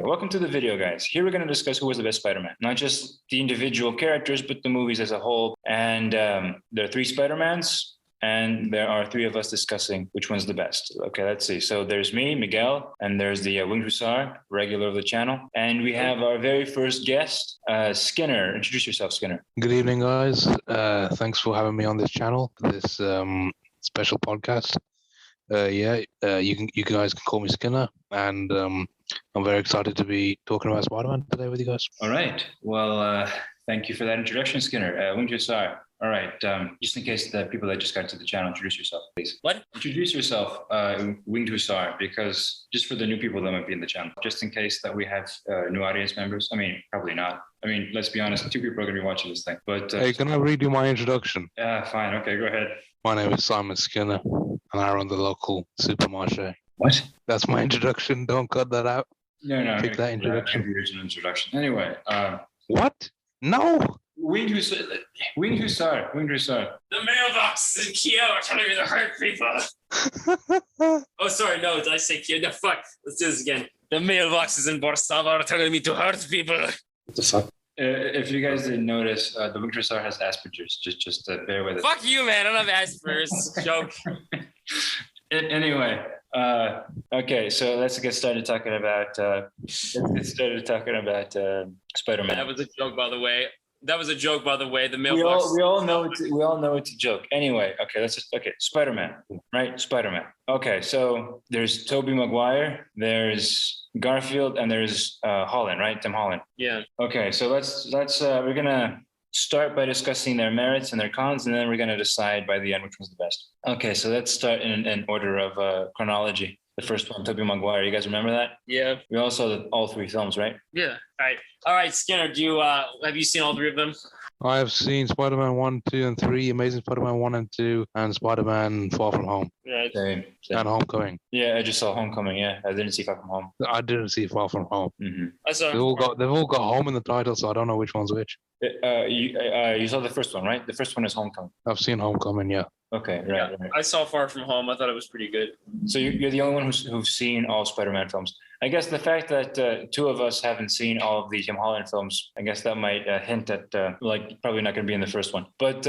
welcome to the video, guys. Here we're going to discuss who was the best Spider-Man. Not just the individual characters, but the movies as a whole. And there are 3 Spider-Mans, and there are 3 of us discussing which one's the best. Okay, let's see. So there's me, Miguel, and there's the Winged Hussar, regular of the channel. And we have our very first guest, Skinner. Introduce yourself, Skinner. Good evening, guys. Thanks for having me on this channel, this special podcast. You guys can call me Skinner, and I'm very excited to be talking about Spider-Man today with you guys. All right. Well, thank you for that introduction, Skinner. Winged Hussar. All right. Just in case the people that just got to the channel, introduce yourself, please. What? Introduce yourself, Winged Hussar, because just for the new people that might be in the channel, just in case that we have new audience members. I mean, probably not. I mean, let's be honest, 2 people are going to be watching this thing. But hey, can I read you my introduction? Fine. Okay, go ahead. My name is Simon Skinner, and I run the local supermarché. What? That's my introduction. Don't cut that out. No. Pick that introduction. Original introduction. Anyway. What? No. Winged Hussar. The mailbox is Kia are telling me to hurt people. Oh, sorry. No, did I say Kia? No, fuck. Let's do this again. The mailboxes in Warsaw are telling me to hurt people. What the fuck? If you guys didn't notice, the Winged Hussar has Asperger's. Just bear with it. Fuck you, man. I don't have Asperger's. Joke. Anyway, okay, so let's get started talking about Spider-Man. That was a joke, by the way. The mailbox. We all know it's a joke. Anyway, okay, Spider-Man, right? Spider-Man. Okay, so there's Tobey Maguire, there's Garfield, and there's Holland, right? Tim Holland. Yeah. Okay, so let's we're gonna start by discussing their merits and their cons, and then we're gonna decide by the end which one's the best. Okay, so let's start in order of chronology. The first one, Tobey Maguire. You guys remember that? Yeah. We all saw all 3 films, right? Yeah. All right, Skinner. Do you have you seen all 3 of them? I have seen Spider-Man 1, 2, and 3, Amazing Spider-Man 1 and 2, and Spider-Man Far From Home. Right. Same. And Homecoming. Yeah, I just saw Homecoming. Yeah, I didn't see Far From Home. I didn't see Far From Home. Mm-hmm. I saw. They've all got home in the title, so I don't know which one's which. You saw the first one, right? The first one is Homecoming. I've seen Homecoming, yeah. Okay, right. I saw Far From Home. I thought it was pretty good. So you're the only one who's seen all Spider-Man films. I guess the fact that 2 of us haven't seen all of the Tim Holland films, I guess that might hint at probably not going to be in the first one, but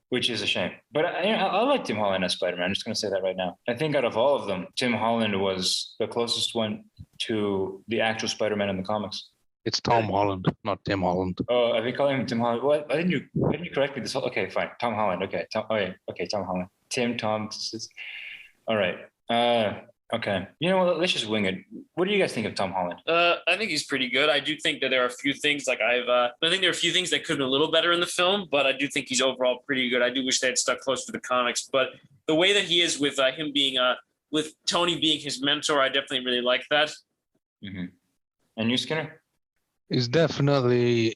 which is a shame. But I like Tim Holland as Spider-Man. I'm just going to say that right now. I think out of all of them, Tim Holland was the closest one to the actual Spider-Man in the comics. It's Tom Holland, not Tim Holland. Oh, I've been calling him Tim Holland. What? Why didn't you correct me this whole? Okay, fine. Tom Holland. Okay. Tom Holland. Tom. All right. Okay. You know what? Let's just wing it. What do you guys think of Tom Holland? I think he's pretty good. I do think that there are a few things I think there are a few things that could have been a little better in the film, but I do think he's overall pretty good. I do wish they had stuck close to the comics, but the way that he is with him being with Tony being his mentor, I definitely really like that. Mm-hmm. And you, Skinner? He's definitely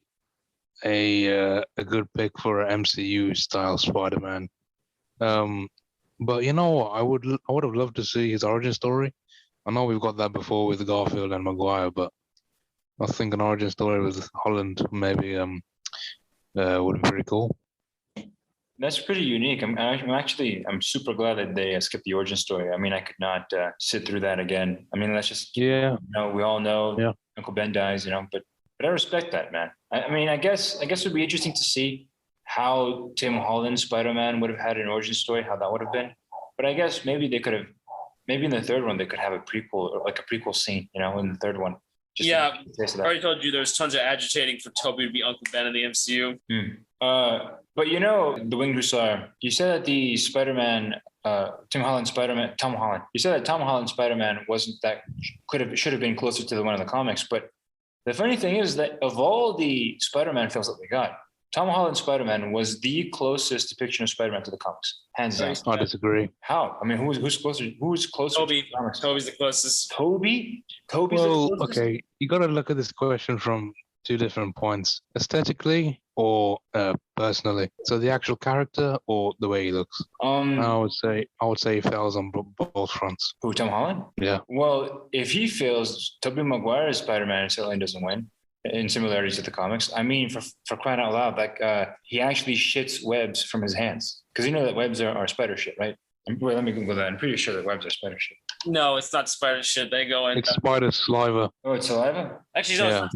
a good pick for an MCU style Spider-Man. But you know, I would have loved to see his origin story. I know we've got that before with Garfield and Maguire, but I think an origin story with Holland maybe would be pretty cool. That's pretty unique. I'm super glad that they skipped the origin story. I mean, I could not sit through that again. I mean, that's just we all know Uncle Ben dies, but I respect that, man. I guess it would be interesting to see how Tim Holland's Spider-Man would have had an origin story, how that would have been. But I guess maybe they could have, maybe in the third one they could have a prequel, or like a prequel scene, in the third one. I already told you there's tons of agitating for Toby to be Uncle Ben in the MCU. But the Winged Hussar, you said that the Spider-Man, Tom Holland you said that Tom Holland Spider-Man should have been closer to the one in the comics. But the funny thing is that of all the Spider-Man films that we got, Tom Holland Spider-Man was the closest depiction of Spider-Man to the comics, hands down. I disagree. How? I mean, who's closer? Who's closer? Toby. To the comics? Toby's the closest. Toby's well, the closest? Okay, you got to look at this question from 2 different points: aesthetically or personally. So the actual character or the way he looks. I would say he fails on both fronts. Who? Tom Holland? Yeah. Well, if he fails, Tobey Maguire's Spider-Man certainly doesn't win. In similarities to the comics. I mean, for crying out loud, he actually shits webs from his hands. Because you know that webs are spider shit, right? Well, let me Google that. I'm pretty sure that webs are spider shit. No, it's not spider shit. They go in. It's spider saliva. Oh, it's saliva? Actually, no,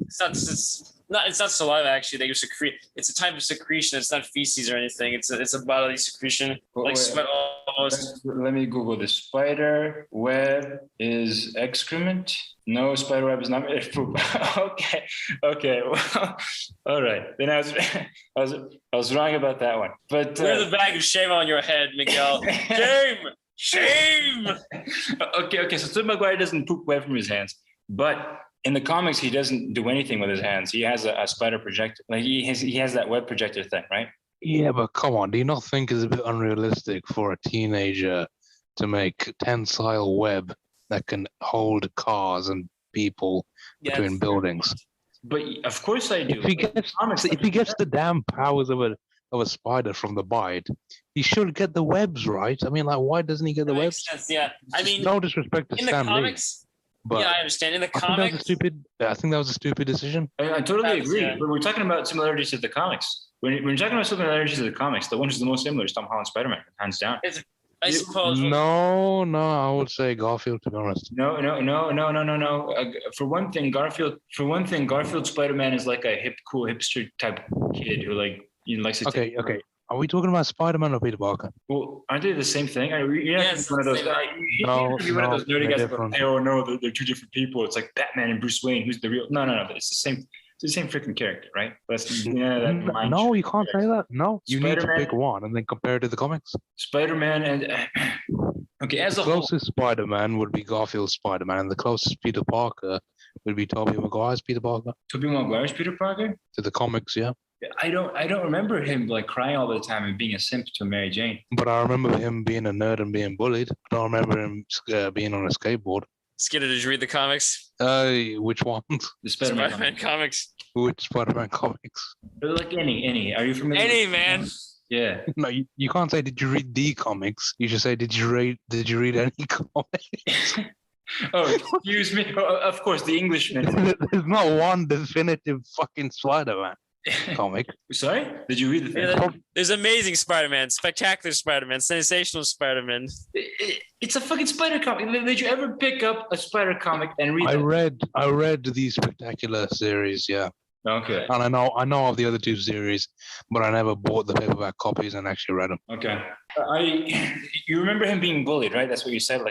it's not saliva. Actually, they secrete. It's a type of secretion. It's not feces or anything. It's a bodily secretion, like sweat almost. Let me Google this. Spider web is excrement. No, spider web is not made of poop. Okay. Well, all right. Then I was wrong about that one. But wear the bag of shame on your head, Miguel. Shame. Okay. So Tobey Maguire doesn't poop web from his hands, but in the comics, he doesn't do anything with his hands. He has a spider projector. Like he has that web projector thing, right? Yeah, but come on. Do you not think it's a bit unrealistic for a teenager to make tensile web that can hold cars and people between buildings? But of course I do. If he gets the damn powers of a spider from the bite, he should get the webs, right? I mean, like, why doesn't he get the webs? Sense, yeah. I mean, no disrespect to Stan Lee. But yeah, I understand. In the comics, I think that was a stupid decision. I totally agree. Yeah. But we're talking about similarities to the comics. When you're talking about similarities to the comics, the one who's the most similar is Tom Holland Spider-Man, hands down. I suppose. No, I would say Garfield, to be honest. No. For one thing, Garfield Spider-Man is like a cool hipster type kid who likes to. Okay. Are we talking about Spider-Man or Peter Parker? Well, aren't they the same thing? You're not one of those. You're one of those nerdy guys that go, "Oh no, they're two different people." It's like Batman and Bruce Wayne. Who's the real? No. It's the same. It's the same freaking character, right? No, you can't say that. No, you need to pick one and then compare it to the comics. Spider-Man and okay, as the closest Spider-Man would be Garfield Spider-Man, and the closest Peter Parker would be Tobey Maguire's Peter Parker. Tobey Maguire's Peter Parker? To the comics, yeah. I don't remember him like crying all the time and being a simp to Mary Jane. But I remember him being a nerd and being bullied. I don't remember him being on a skateboard. Skinner, did you read the comics? Which ones? The Spider-Man comics. Which Spider-Man comics? Like any. Are you familiar? Any, man. Yeah. No, you can't say did you read the comics. You should say did you read any comics? Oh, excuse me. Oh, of course, the Englishman. There's not one definitive fucking Spider-Man comic. Sorry? Did you read the thing? Yeah, there's Amazing Spider-Man, Spectacular Spider-Man, Sensational Spider-Man. It's a fucking spider comic. Did you ever pick up a spider comic and read it? I read the Spectacular series, yeah. Okay. And I know of the other two series, but I never bought the paperback copies and actually read them. Okay. You remember him being bullied, right? That's what you said.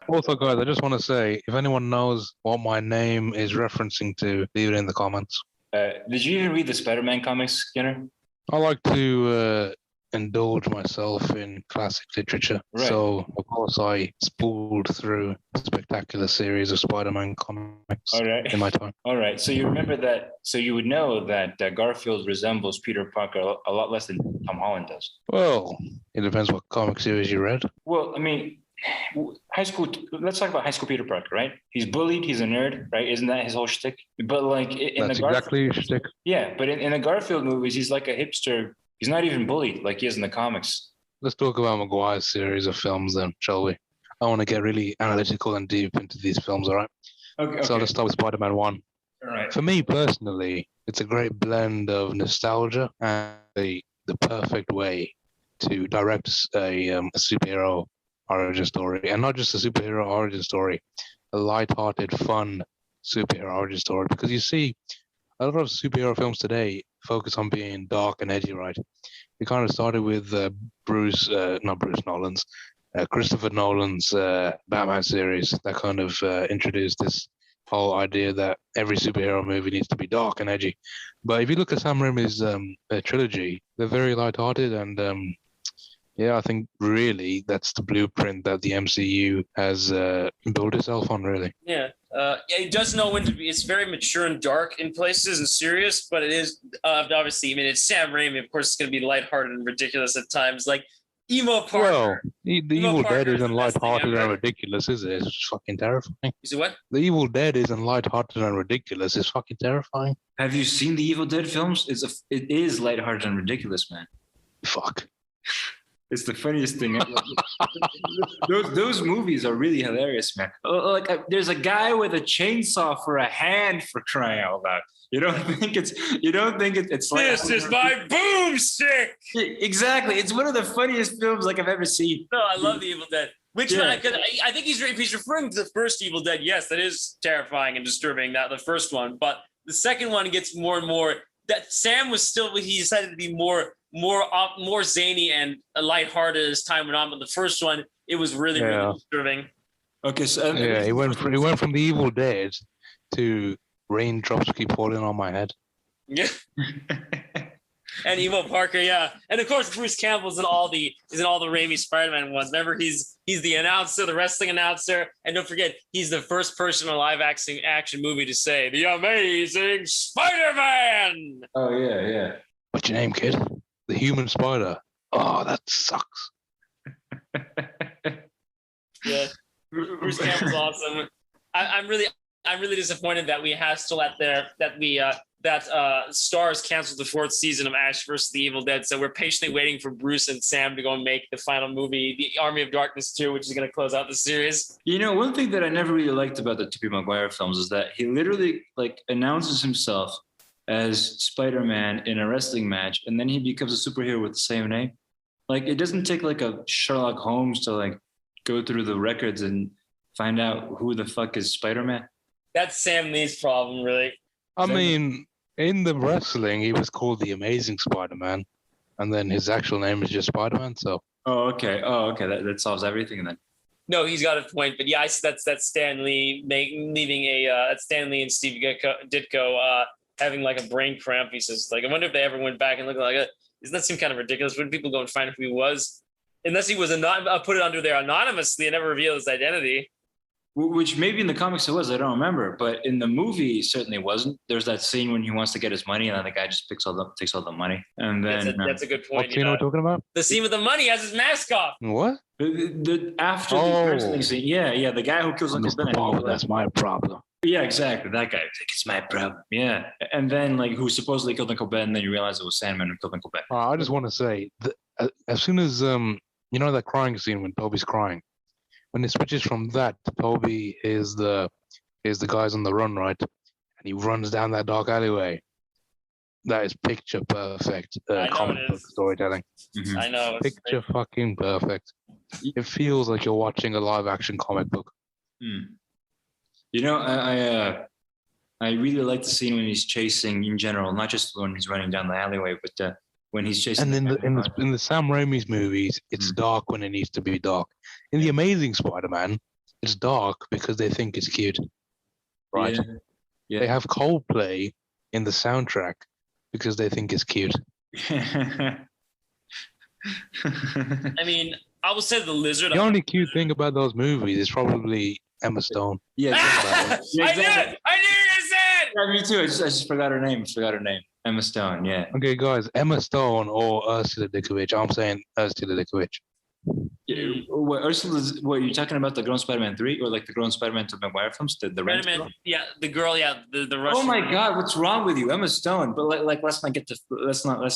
Also, guys, I just want to say, if anyone knows what my name is referencing to, leave it in the comments. Did you even read the Spider-Man comics, Skinner? I like to indulge myself in classic literature. Right. So, of course, I spooled through the Spectacular series of Spider-Man comics in my time. All right. So you remember that. So you would know that Garfield resembles Peter Parker a lot less than Tom Holland does. Well, it depends what comic series you read. Well, I mean, high school. Let's talk about high school Peter Parker, right? He's bullied. He's a nerd, right? Isn't that his whole shtick? But like in that's the exactly his shtick. Yeah, but in the Garfield movies, he's like a hipster. He's not even bullied like he is in the comics. Let's talk about Maguire's series of films then, shall we? I want to get really analytical and deep into these films, all right? Okay. So let's start with Spider-Man 1. All right. For me personally, it's a great blend of nostalgia and the perfect way to direct a superhero origin story. And not just a superhero origin story, a light-hearted, fun superhero origin story. Because you see, a lot of superhero films today focus on being dark and edgy, right? We kind of started with Christopher Nolan's Batman series that kind of introduced this whole idea that every superhero movie needs to be dark and edgy. But if you look at Sam Raimi's trilogy, they're very lighthearted and I think really that's the blueprint that the MCU has built itself on, really. Yeah. It does know when to be. It's very mature and dark in places and serious, but it is obviously. I mean, it's Sam Raimi. Of course, it's going to be lighthearted and ridiculous at times. Like Emo Parker. Well, the Evil Dead isn't lighthearted and ridiculous, is it? It's fucking terrifying. You see what? The Evil Dead isn't lighthearted and ridiculous. It's fucking terrifying. Have you seen the Evil Dead films? It is lighthearted and ridiculous, man. Fuck. It's the funniest thing. Those movies are really hilarious, man. There's a guy with a chainsaw for a hand, for crying out loud. You don't think it's like this is my boomstick. Exactly. It's one of the funniest films I've ever seen. No, I love the Evil Dead. Which I think if he's referring to the first Evil Dead, yes, that is terrifying and disturbing. That the first one, but the second one gets more and more. That Sam was still he decided to be more zany and lighthearted as time went on. But the first one, it was really disturbing. Okay, so he went from the Evil Dead to raindrops keep falling on my head. Yeah. And Emo Parker, yeah, and of course Bruce Campbell's in all the Raimi Spider-Man ones. Remember, he's the announcer, the wrestling announcer, and don't forget he's the first person in a live action movie to say the Amazing Spider-Man. Oh yeah. What's your name, kid? The Human Spider. Oh, that sucks. Yeah, Bruce Campbell's awesome. I'm really disappointed that we have still that Starz canceled the 4th season of Ash vs. the Evil Dead. So we're patiently waiting for Bruce and Sam to go and make the final movie, The Army of Darkness 2, which is going to close out the series. You know, one thing that I never really liked about the Tobey Maguire films is that he literally announces himself as Spider-Man in a wrestling match, and then he becomes a superhero with the same name. Like, it doesn't take a Sherlock Holmes to go through the records and find out who the fuck is Spider-Man. That's Sam Lee's problem, really. I mean, in the wrestling, he was called the Amazing Spider-Man, and then his actual name is just Spider-Man. So. Oh, okay. That solves everything then. No, he's got a point, but yeah, that's Stan Lee leaving that's Stan Lee and Steve Ditko having a brain cramp. He says, I wonder if they ever went back and looked like it. Doesn't that seem kind of ridiculous? Wouldn't people go and find who he was? Unless he was put it under there anonymously and never revealed his identity. Which maybe in the comics it was, I don't remember, but in the movie it certainly wasn't. There's that scene when he wants to get his money, and then the guy just takes all the money, and then that's a good point. What scene are we talking about? The scene with the money has his mask off. What? After the wrestling scene, yeah, the guy who kills Uncle Ben. Oh, that's my problem. Yeah, exactly. That guy. It's my problem. Yeah, and then who supposedly killed Uncle Ben, and then you realize it was Sandman who killed Uncle Ben. I just want to say, as soon as that crying scene when Toby's crying. When it switches from that to Toby is the guys on the run, right? And he runs down that dark alleyway. That is picture perfect comic book storytelling. Mm-hmm. I know. Picture fucking perfect. It feels like you're watching a live action comic book. You know, I really like the scene when he's chasing in general, not just when he's running down the alleyway, but when he's chasing. And in the Sam Raimi's movies, it's dark when it needs to be dark. In The Amazing Spider-Man, it's dark because they think it's cute, right? Yeah. They have Coldplay in the soundtrack because they think it's cute. I mean, I will say the lizard. The only cute thing about those movies is probably Emma Stone. Yeah, I knew you said. Yeah, me too. I just forgot her name. Emma Stone. Yeah. Okay, guys, Emma Stone or Ursula Dickovich. I'm saying Ursula Dickovich. Yeah, Ursula's. What are you talking about? The Grown Spider-Man 3 or the Grown Spider-Man Tobey Maguire films? The Spider-Man, yeah, the girl, yeah, the Russian. Oh my God, what's wrong with you, Emma Stone? But let's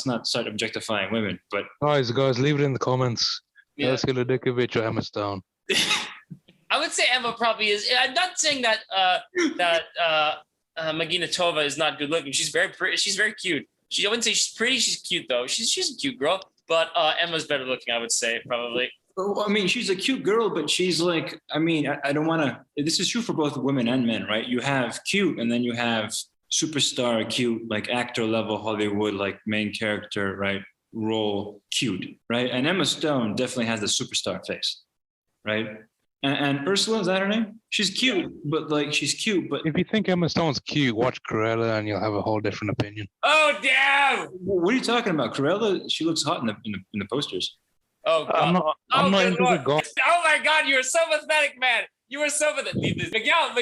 not start objectifying women. But guys, leave it in the comments. Yeah. Ursula Dickovich or Emma Stone. I would say Emma probably is. I'm not saying that Magina Tova is not good looking. She's very pretty. She's very cute. I wouldn't say she's pretty. She's cute though. She's a cute girl. But Emma's better looking, I would say, probably. I mean, she's a cute girl, but she's I don't want to. This is true for both women and men, right? You have cute, and then you have superstar cute, actor level Hollywood, main character, right? Role cute, right? And Emma Stone definitely has the superstar face, right? And Ursula, is that her name? She's cute, but she's cute. But if you think Emma Stone's cute, watch Cruella and you'll have a whole different opinion. Oh damn! What are you talking about? Cruella, she looks hot in the posters. Oh God! I'm not into the golf. Oh my God! You are so pathetic, man. You are so pathetic. Miguel,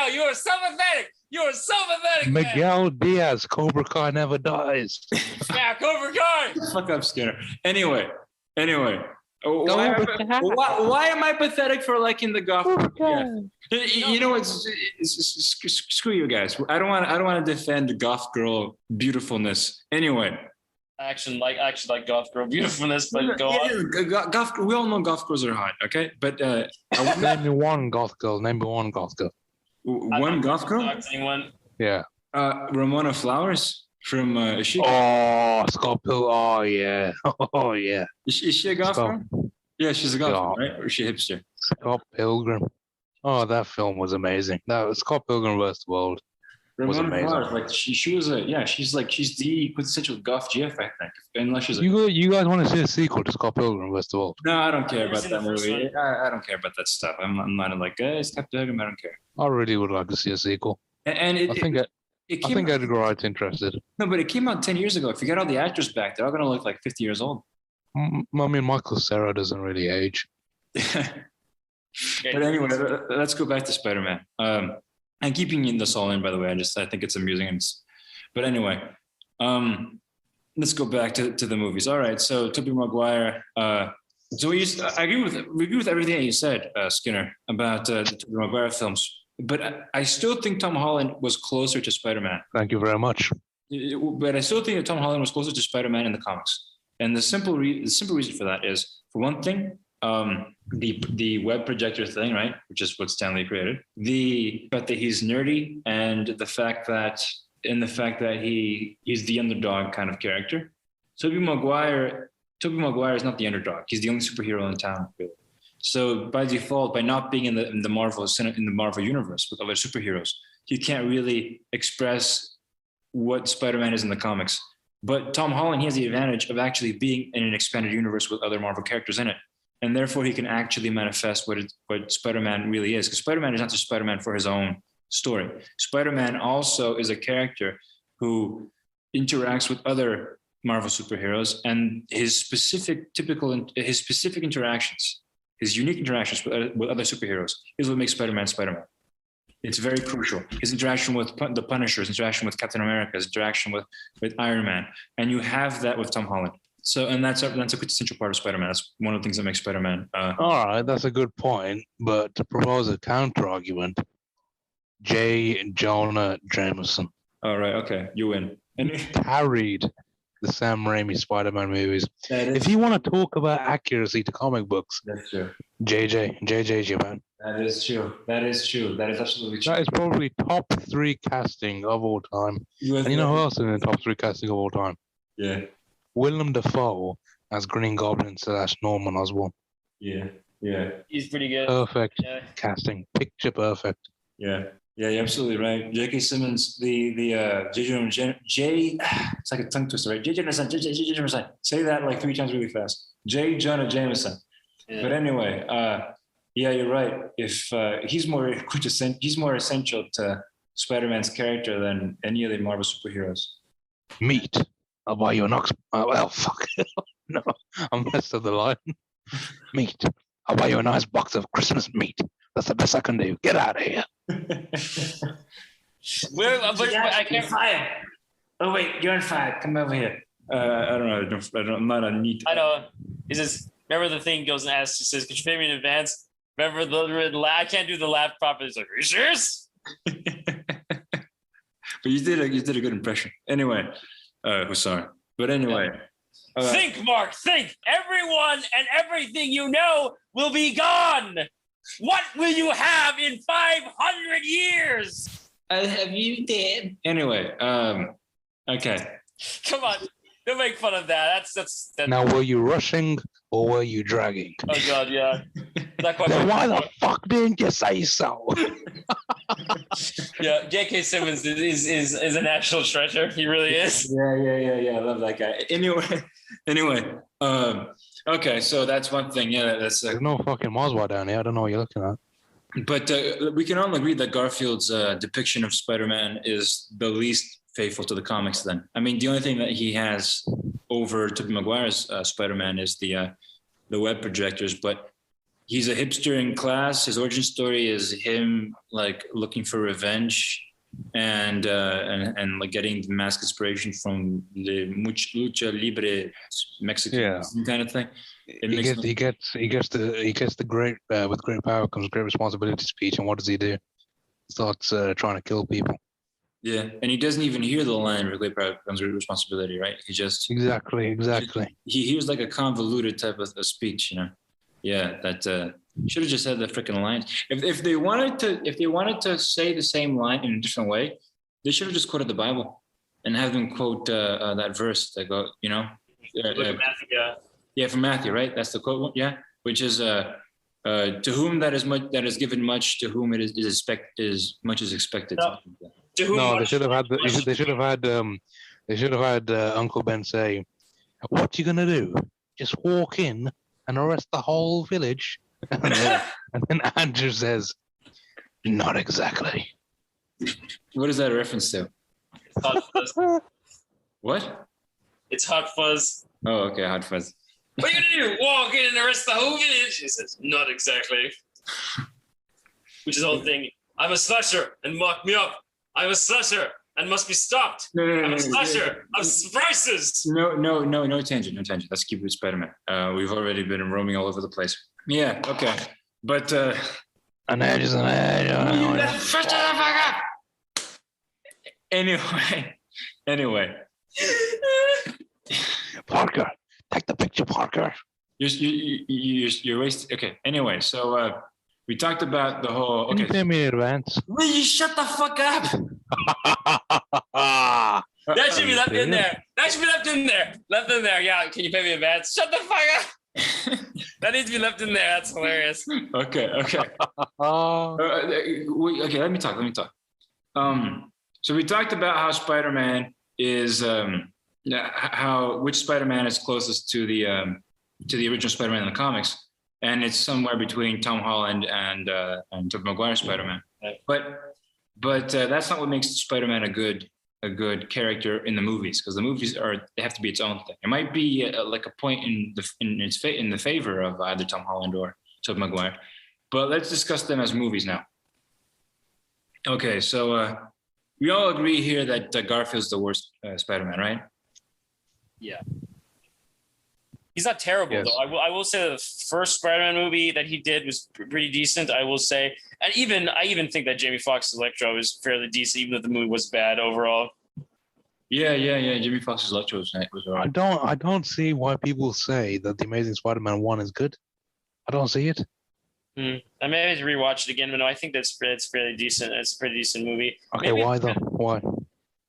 you are so pathetic. You are so pathetic, Miguel man. Diaz, Cobra Kai never dies. Yeah, Cobra Kai. Fuck up, Skinner. Anyway. Why am I pathetic for liking the goth? Yeah. You know what? Screw you guys. I don't want to defend the goth girl beautifulness. Anyway. I actually like goth girl beautifulness, but go on. Goth, we all know goth girls are hot, okay? But name me one goth girl. One goth girl. One goth girl? Anyone? Yeah. Ramona Flowers. From is she? Oh, Scott Pilgrim. Oh yeah. Oh yeah. Is she a goth girl? Yeah, she's a golfer, right? Or is she a hipster? Scott Pilgrim. Oh, that film was amazing. That was Scott Pilgrim vs. the World. Was amazing. Mars, like she was she's the quintessential goth GF, I think. Unless she's you guys want to see a sequel to Scott Pilgrim vs. the World? No, I don't care about that movie. I don't care about that stuff. I'm not like Scott Pilgrim. I don't care. I really would like to see a sequel. And I think Edgar Wright's interested. No, but it came out 10 years ago. If you get all the actors back, they're all gonna look like 50 years old. I mean, Michael Cera doesn't really age. But anyway, let's go back to Spider-Man. And keeping this all in, by the way, I think it's amusing. But anyway, let's go back to the movies. All right, so Tobey Maguire. I agree with everything that you said, Skinner, about the Tobey Maguire films. But I still think Tom Holland was closer to Spider-Man. Thank you very much. But I still think that Tom Holland was closer to Spider-Man in the comics. And the simple reason for that is, for one thing, the web projector thing, right, which is what Stan Lee created. The fact that he's nerdy, and the fact that he's the underdog kind of character. Tobey Maguire is not the underdog. He's the only superhero in town, really. So by default, by not being in the Marvel universe with other superheroes, he can't really express what Spider-Man is in the comics. But Tom Holland, he has the advantage of actually being in an expanded universe with other Marvel characters in it. And therefore, he can actually manifest what Spider-Man really is. Because Spider-Man is not just Spider-Man for his own story. Spider-Man also is a character who interacts with other Marvel superheroes, and his specific interactions, his unique interactions with other superheroes is what makes Spider-Man Spider-Man. It's very crucial. His interaction with the Punisher, his interaction with Captain America, his interaction with Iron Man. And you have that with Tom Holland. So, and that's a quintessential part of Spider-Man. That's one of the things that makes Spider-Man. All right, that's a good point. But to propose a counter-argument, J. Jonah Jameson. All right, okay, you win. And carried the Sam Raimi Spider-Man movies. If you want to talk about accuracy to comic books, that's true. JJ's your man. That is true. That is absolutely true. That is probably top 3 casting of all time. And you know who else is in the top 3 casting of all time? Yeah. Willem Dafoe as Green Goblin / Norman Osborn. Yeah. He's pretty good. Perfect casting. Picture perfect. Yeah, you're absolutely right. J.K. Simmons, it's like a tongue twister, right? J. Jameson. Say that like 3 times really fast. J. Jonah Jameson. Yeah. But anyway, yeah, you're right. If he's more essential to Spider-Man's character than any of the Marvel superheroes. Meat. I'll buy you an ox. Well, fuck. No, I messed up the line. Meat. I'll buy you a nice box of Christmas meat. That's the best I can do. Get out of here. I can't fired. Oh wait, you're on fire. Come over here. I don't know. I'm not a neat. I know. He says, remember the thing goes and asks. He says, "Could you pay me in advance?" Remember the I can't do the laugh properly. He's like, "Are you serious?" But you did a good impression. Anyway, sorry. But anyway. Think, Mark, think. Everyone and everything you know will be gone. What will you have in 500 years? I'll have you dead. Anyway, okay. Come on. Don't make fun of that. That's Now, were you rushing or were you dragging? Oh, God, yeah. Then why the fuck didn't you say so? Yeah, J.K. Simmons is a national treasure. He really is. Yeah. I love that guy. Anyway. Okay, so that's one thing. Yeah, that's. There's no fucking Moswa down here. I don't know what you're looking at. But we can all agree that Garfield's depiction of Spider-Man is the least faithful to the comics. Then, I mean, the only thing that he has over Tobey Maguire's Spider-Man is the web projectors, but. He's a hipster in class. His origin story is him like looking for revenge and like getting the mask inspiration from the lucha libre Mexican kind of thing. He gets the great with great power comes great responsibility speech, and what does he do? Starts trying to kill people. Yeah, and he doesn't even hear the line "with great power comes great responsibility," right? He just exactly. He hears like a convoluted type of speech, you know. Yeah, that should have just said the freaking lines. If they wanted to say the same line in a different way, they should have just quoted the Bible and have them quote that verse that go, you know. Look at Matthew, yeah, from Matthew, right? That's the quote. Yeah, which is to whom that is given much, to whom it is much is expected. No. To whom No, much, they should have had Uncle Ben say, "What you gonna do? Just walk in and arrest the whole village?" And then Andrew says, "Not exactly." What is that a reference to? Hot Fuzz. What? It's Hot Fuzz. Oh, okay, Hot Fuzz. What are you gonna do? Walk in and arrest the whole village? He says, "Not exactly." Which is the whole thing. I'm a slasher and mock me up. I'm a slasher and must be stopped. I'm a slasher of surprises. No tangent. Let's keep it with Spider-Man. We've already been roaming all over the place. Yeah, okay. But An edge is an edge. shut the fuck up. Anyway. Parker, take the picture, Parker. You're wasting. Okay. Anyway, so we talked about the whole. Okay. Can you pay me in advance? Will you shut the fuck up? That should be left in there. Left in there. Yeah. Can you pay me in advance? Shut the fuck up. That needs to be left in there. That's hilarious. Okay. Okay, let me talk. So we talked about how Spider-Man is which Spider-Man is closest to the original Spider-Man in the comics, and it's somewhere between Tom Holland and Tobey Maguire Spider-Man. But that's not what makes Spider-Man a good character in the movies, because the movies they have to be its own thing. It might be like a point in the favor of either Tom Holland or Tobey Maguire, but let's discuss them as movies now. Okay, so we all agree here that Garfield's the worst Spider-Man, right? Yeah. He's not terrible, yes. though. I will say the first Spider-Man movie that he did was pretty decent, I will say. And I even think that Jamie Foxx's Electro is fairly decent, even if the movie was bad overall. Yeah. Jamie Foxx's Electro was all right. I don't see why people say that the Amazing Spider-Man 1 is good. I don't see it. I may have to rewatch it again, but no, I think it's fairly decent. It's a pretty decent movie. Okay, why though? Why?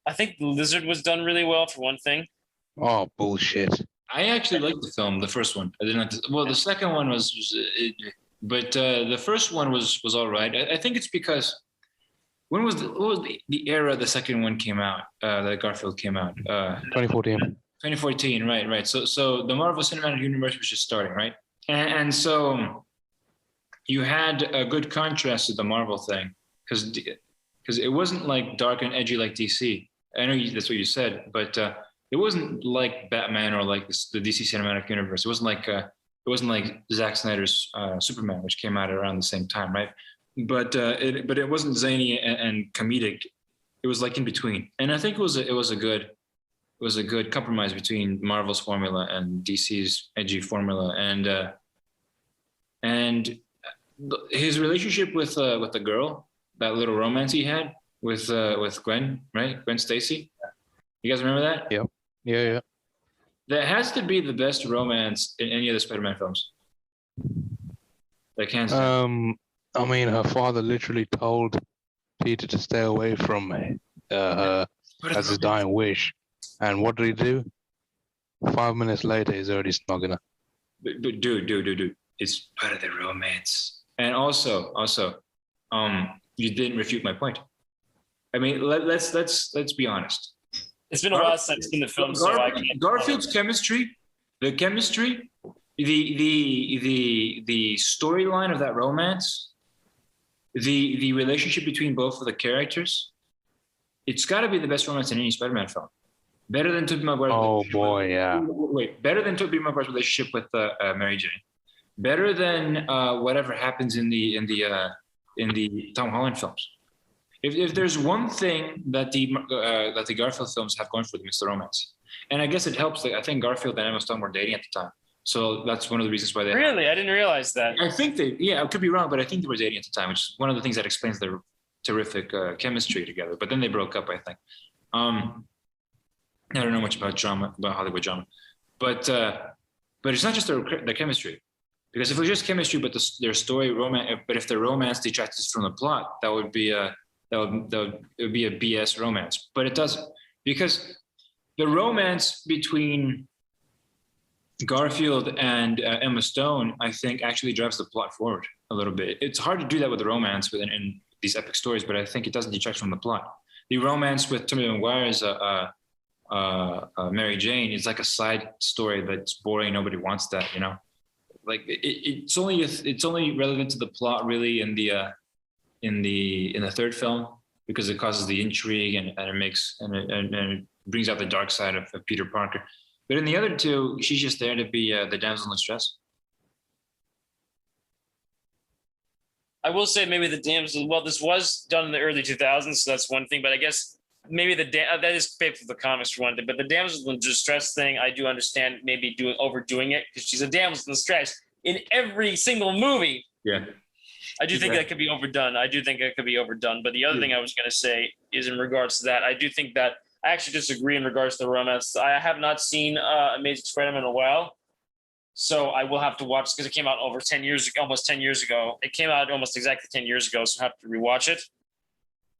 I think the Lizard was done really well, for one thing. Oh, bullshit. I actually liked the film, the first one. I didn't like the second one but the first one was all right. I think it's because what was the era the second one came out, that Garfield came out? 2014. 2014, right. So the Marvel Cinematic Universe was just starting, right? And so you had a good contrast to the Marvel thing, because it wasn't like dark and edgy like DC. I know that's what you said, but it wasn't like Batman or like the DC Cinematic Universe. It wasn't like Zack Snyder's Superman, which came out around the same time, right? But it wasn't zany and comedic. It was like in between, and I think it was a good compromise between Marvel's formula and DC's edgy formula, and his relationship with the girl, that little romance he had with Gwen, right? Gwen Stacy. You guys remember that? Yep. Yeah. That has to be the best romance in any of the Spider-Man films. Like hands down. I mean, her father literally told Peter to stay away from her as his dying wish. And what did he do? 5 minutes later, he's already snogging her. But dude, it's part of the romance. And also, you didn't refute my point. I mean, let's be honest. It's been a while since I've seen the film, so I can't. Garfield's chemistry, the storyline of that romance, the relationship between both of the characters, it's got to be the best romance in any Spider-Man film. Better than Tobey Maguire's. Oh boy, yeah. Wait, better than Tobey Maguire's relationship with Mary Jane. Better than whatever happens in the Tom Holland films. If there's one thing that the Garfield films have going for them, it's the romance. And I guess it helps. I think Garfield and Emma Stone were dating at the time, so that's one of the reasons why they. Really, I didn't realize that. I think I could be wrong, but I think they were dating at the time, which is one of the things that explains their terrific chemistry together. But then they broke up, I think. I don't know much about Hollywood drama, but it's not just their chemistry. Because if it was just chemistry, but their story romance, but if their romance detracts from the plot, it would be a BS romance. But it doesn't, because the romance between Garfield and Emma Stone, I think, actually drives the plot forward a little bit. It's hard to do that with the romance in these epic stories, but I think it doesn't detract from the plot. The romance with Tobey Maguire's Mary Jane is like a side story that's boring. Nobody wants that, you know. Like it's only relevant to the plot really in the third film because it causes the intrigue and it brings out the dark side of Peter Parker. But in the other two, she's just there to be the damsel in distress. I will say maybe the damsel. Well, this was done in the early 2000s, so that's one thing. But I guess maybe that is faithful to the comics for one thing. But the damsel in distress thing, I do understand maybe overdoing it because she's a damsel in distress in every single movie. Yeah. I do think that could be overdone. But the other thing I was going to say is in regards to that, I do think that I actually disagree in regards to the romance. I have not seen Amazing Spider-Man in a while. So I will have to watch because it came out almost 10 years ago. It came out almost exactly 10 years ago, so I have to rewatch it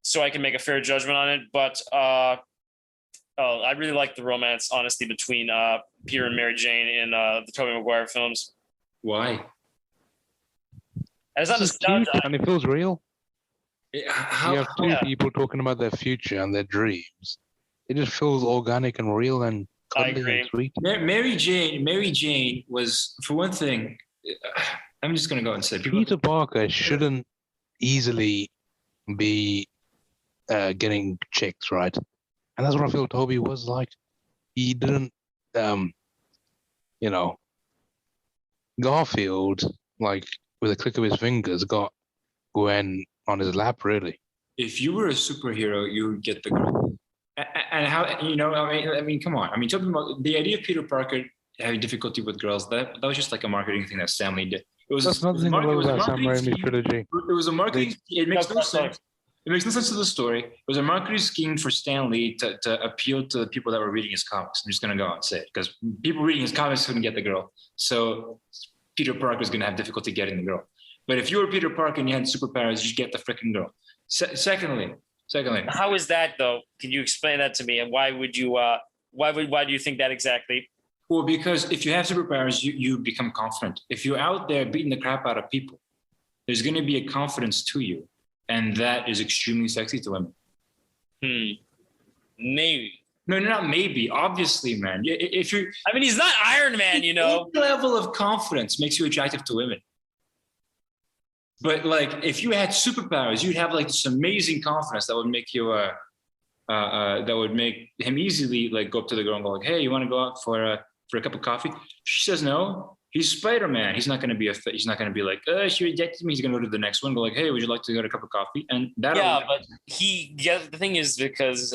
so I can make a fair judgment on it. But I really like the romance, honestly, between Peter and Mary Jane in the Tobey Maguire films. Why? And it's not cute, and it feels real. You have two people talking about their future and their dreams. It just feels organic and real and cuddly and sweet. Mary Jane was, for one thing, I'm just going to go and say Peter Parker shouldn't easily be getting chicks, right? And that's what I feel Toby was like. He didn't, Garfield, like with a click of his fingers, got Gwen on his lap, really. If you were a superhero, you would get the girl. And how, I mean, come on. I mean, talking about the idea of Peter Parker having difficulty with girls, that was just like a marketing thing that Sam Lee did. It was nothing about Sam Raimi trilogy. It was a marketing. It makes no sense. It makes no sense to the story. It was a marketing scheme for Stan Lee to appeal to the people that were reading his comics. I'm just going to go out and say it because people reading his comics couldn't get the girl. So Peter Parker is going to have difficulty getting the girl. But if you were Peter Parker and you had superpowers, you'd get the freaking girl. Secondly, how is that though? Can you explain that to me? And why would you? Why do you think that exactly? Well, because if you have superpowers, you become confident. If you're out there beating the crap out of people, there's going to be a confidence to you, and that is extremely sexy to women. Maybe. No, not maybe. Obviously, man. If you're, I mean, he's not Iron Man, you know. Any level of confidence makes you attractive to women. But like, if you had superpowers, you'd have like this amazing confidence that would make you that would make him easily like go up to the girl and go like, "Hey, you want to go out for a cup of coffee?" She says no. He's Spider-Man. He's not going to be like, she rejected me. He's going to go to the next one, go like, "Hey, would you like to get a cup of coffee?" And that. Yeah, but the thing is because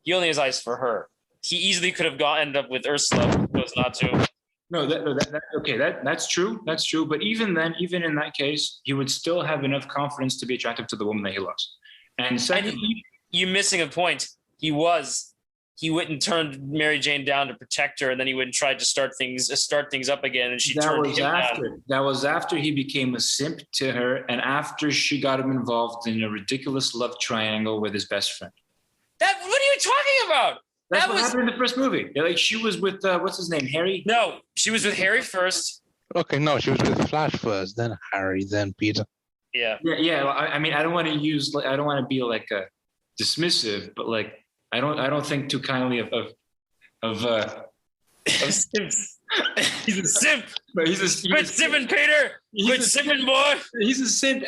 he only has eyes for her. He easily could have ended up with Ursula, but chose not to. No, that's true. That's true. But even then, even in that case, he would still have enough confidence to be attractive to the woman that he loves. And secondly, you're missing a point. He went and turned Mary Jane down to protect her, and then he went and tried to start things up again, and she turned him down. That was after he became a simp to her, and after she got him involved in a ridiculous love triangle with his best friend. What are you talking about? That's what happened in the first movie. Like she was with what's his name, Harry? No, she was with Harry first. Okay, no, she was with Flash first, then Harry, then Peter. Yeah. I mean, I don't want to be like dismissive, but like I don't think too kindly of simps. He's a simp. But quit simping, Peter. Quit simping, boy. He's a simp,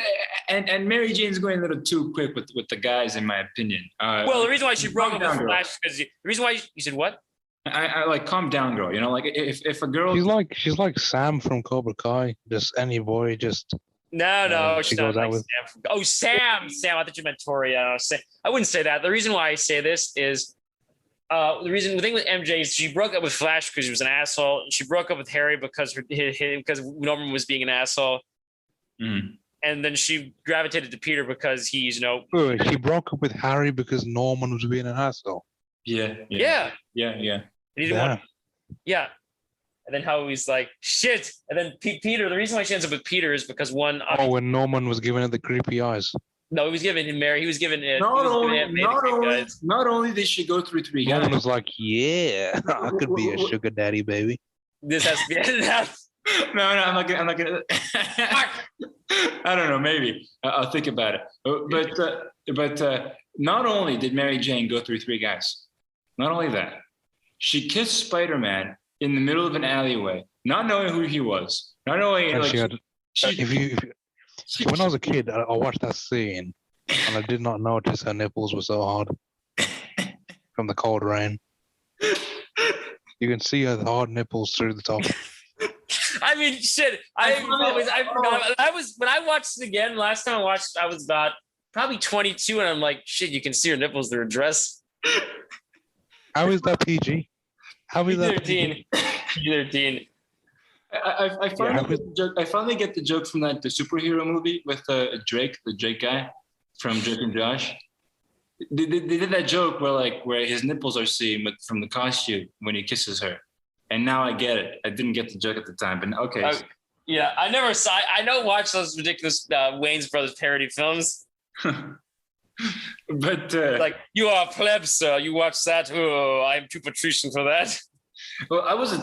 and Mary Jane's going a little too quick with the guys, in my opinion. Well, the reason why she broke up with Flash because the reason why you said what? I like calm down, girl. You know, like if a girl, she's like Sam from Cobra Kai. Just any boy, just. No, she goes out with. Sam. I thought you meant Tori. I wouldn't say that. The reason why I say this is. The thing with MJ is she broke up with Flash because he was an asshole. She broke up with Harry because Norman was being an asshole. Mm. And then she gravitated to Peter because he's, She broke up with Harry because Norman was being an asshole. Yeah. And he didn't want. Yeah. And then how he's like, shit. And then Peter, the reason why she ends up with Peter is because when Norman was giving her the creepy eyes. No, he was giving him Mary. He was giving it. Not only did she go through 3 guys. Norman was like, yeah, I could be a sugar daddy, baby. this has to be edited out. No, I'm not gonna. I don't know. Maybe I'll think about it. But not only did Mary Jane go through 3 guys, not only that, she kissed Spider-Man in the middle of an alleyway, not knowing who he was, not knowing like. When I was a kid, I watched that scene, and I did not notice her nipples were so hard from the cold rain. You can see her hard nipples through the top. I mean, shit. I forgot. When I watched it again last time I watched, I was about probably 22, and I'm like, shit. You can see her nipples through her dress. How is that PG? How is that PG? 13. I finally get the joke from the superhero movie with Drake, the Drake guy from Drake and Josh. They did that joke where his nipples are seen from the costume when he kisses her. And now I get it. I didn't get the joke at the time, but okay. Yeah, I never saw. I don't watch those ridiculous Wayne's Brothers parody films. But like, you are pleb, sir. You watch that? Oh, I'm too patrician for that. Well, I was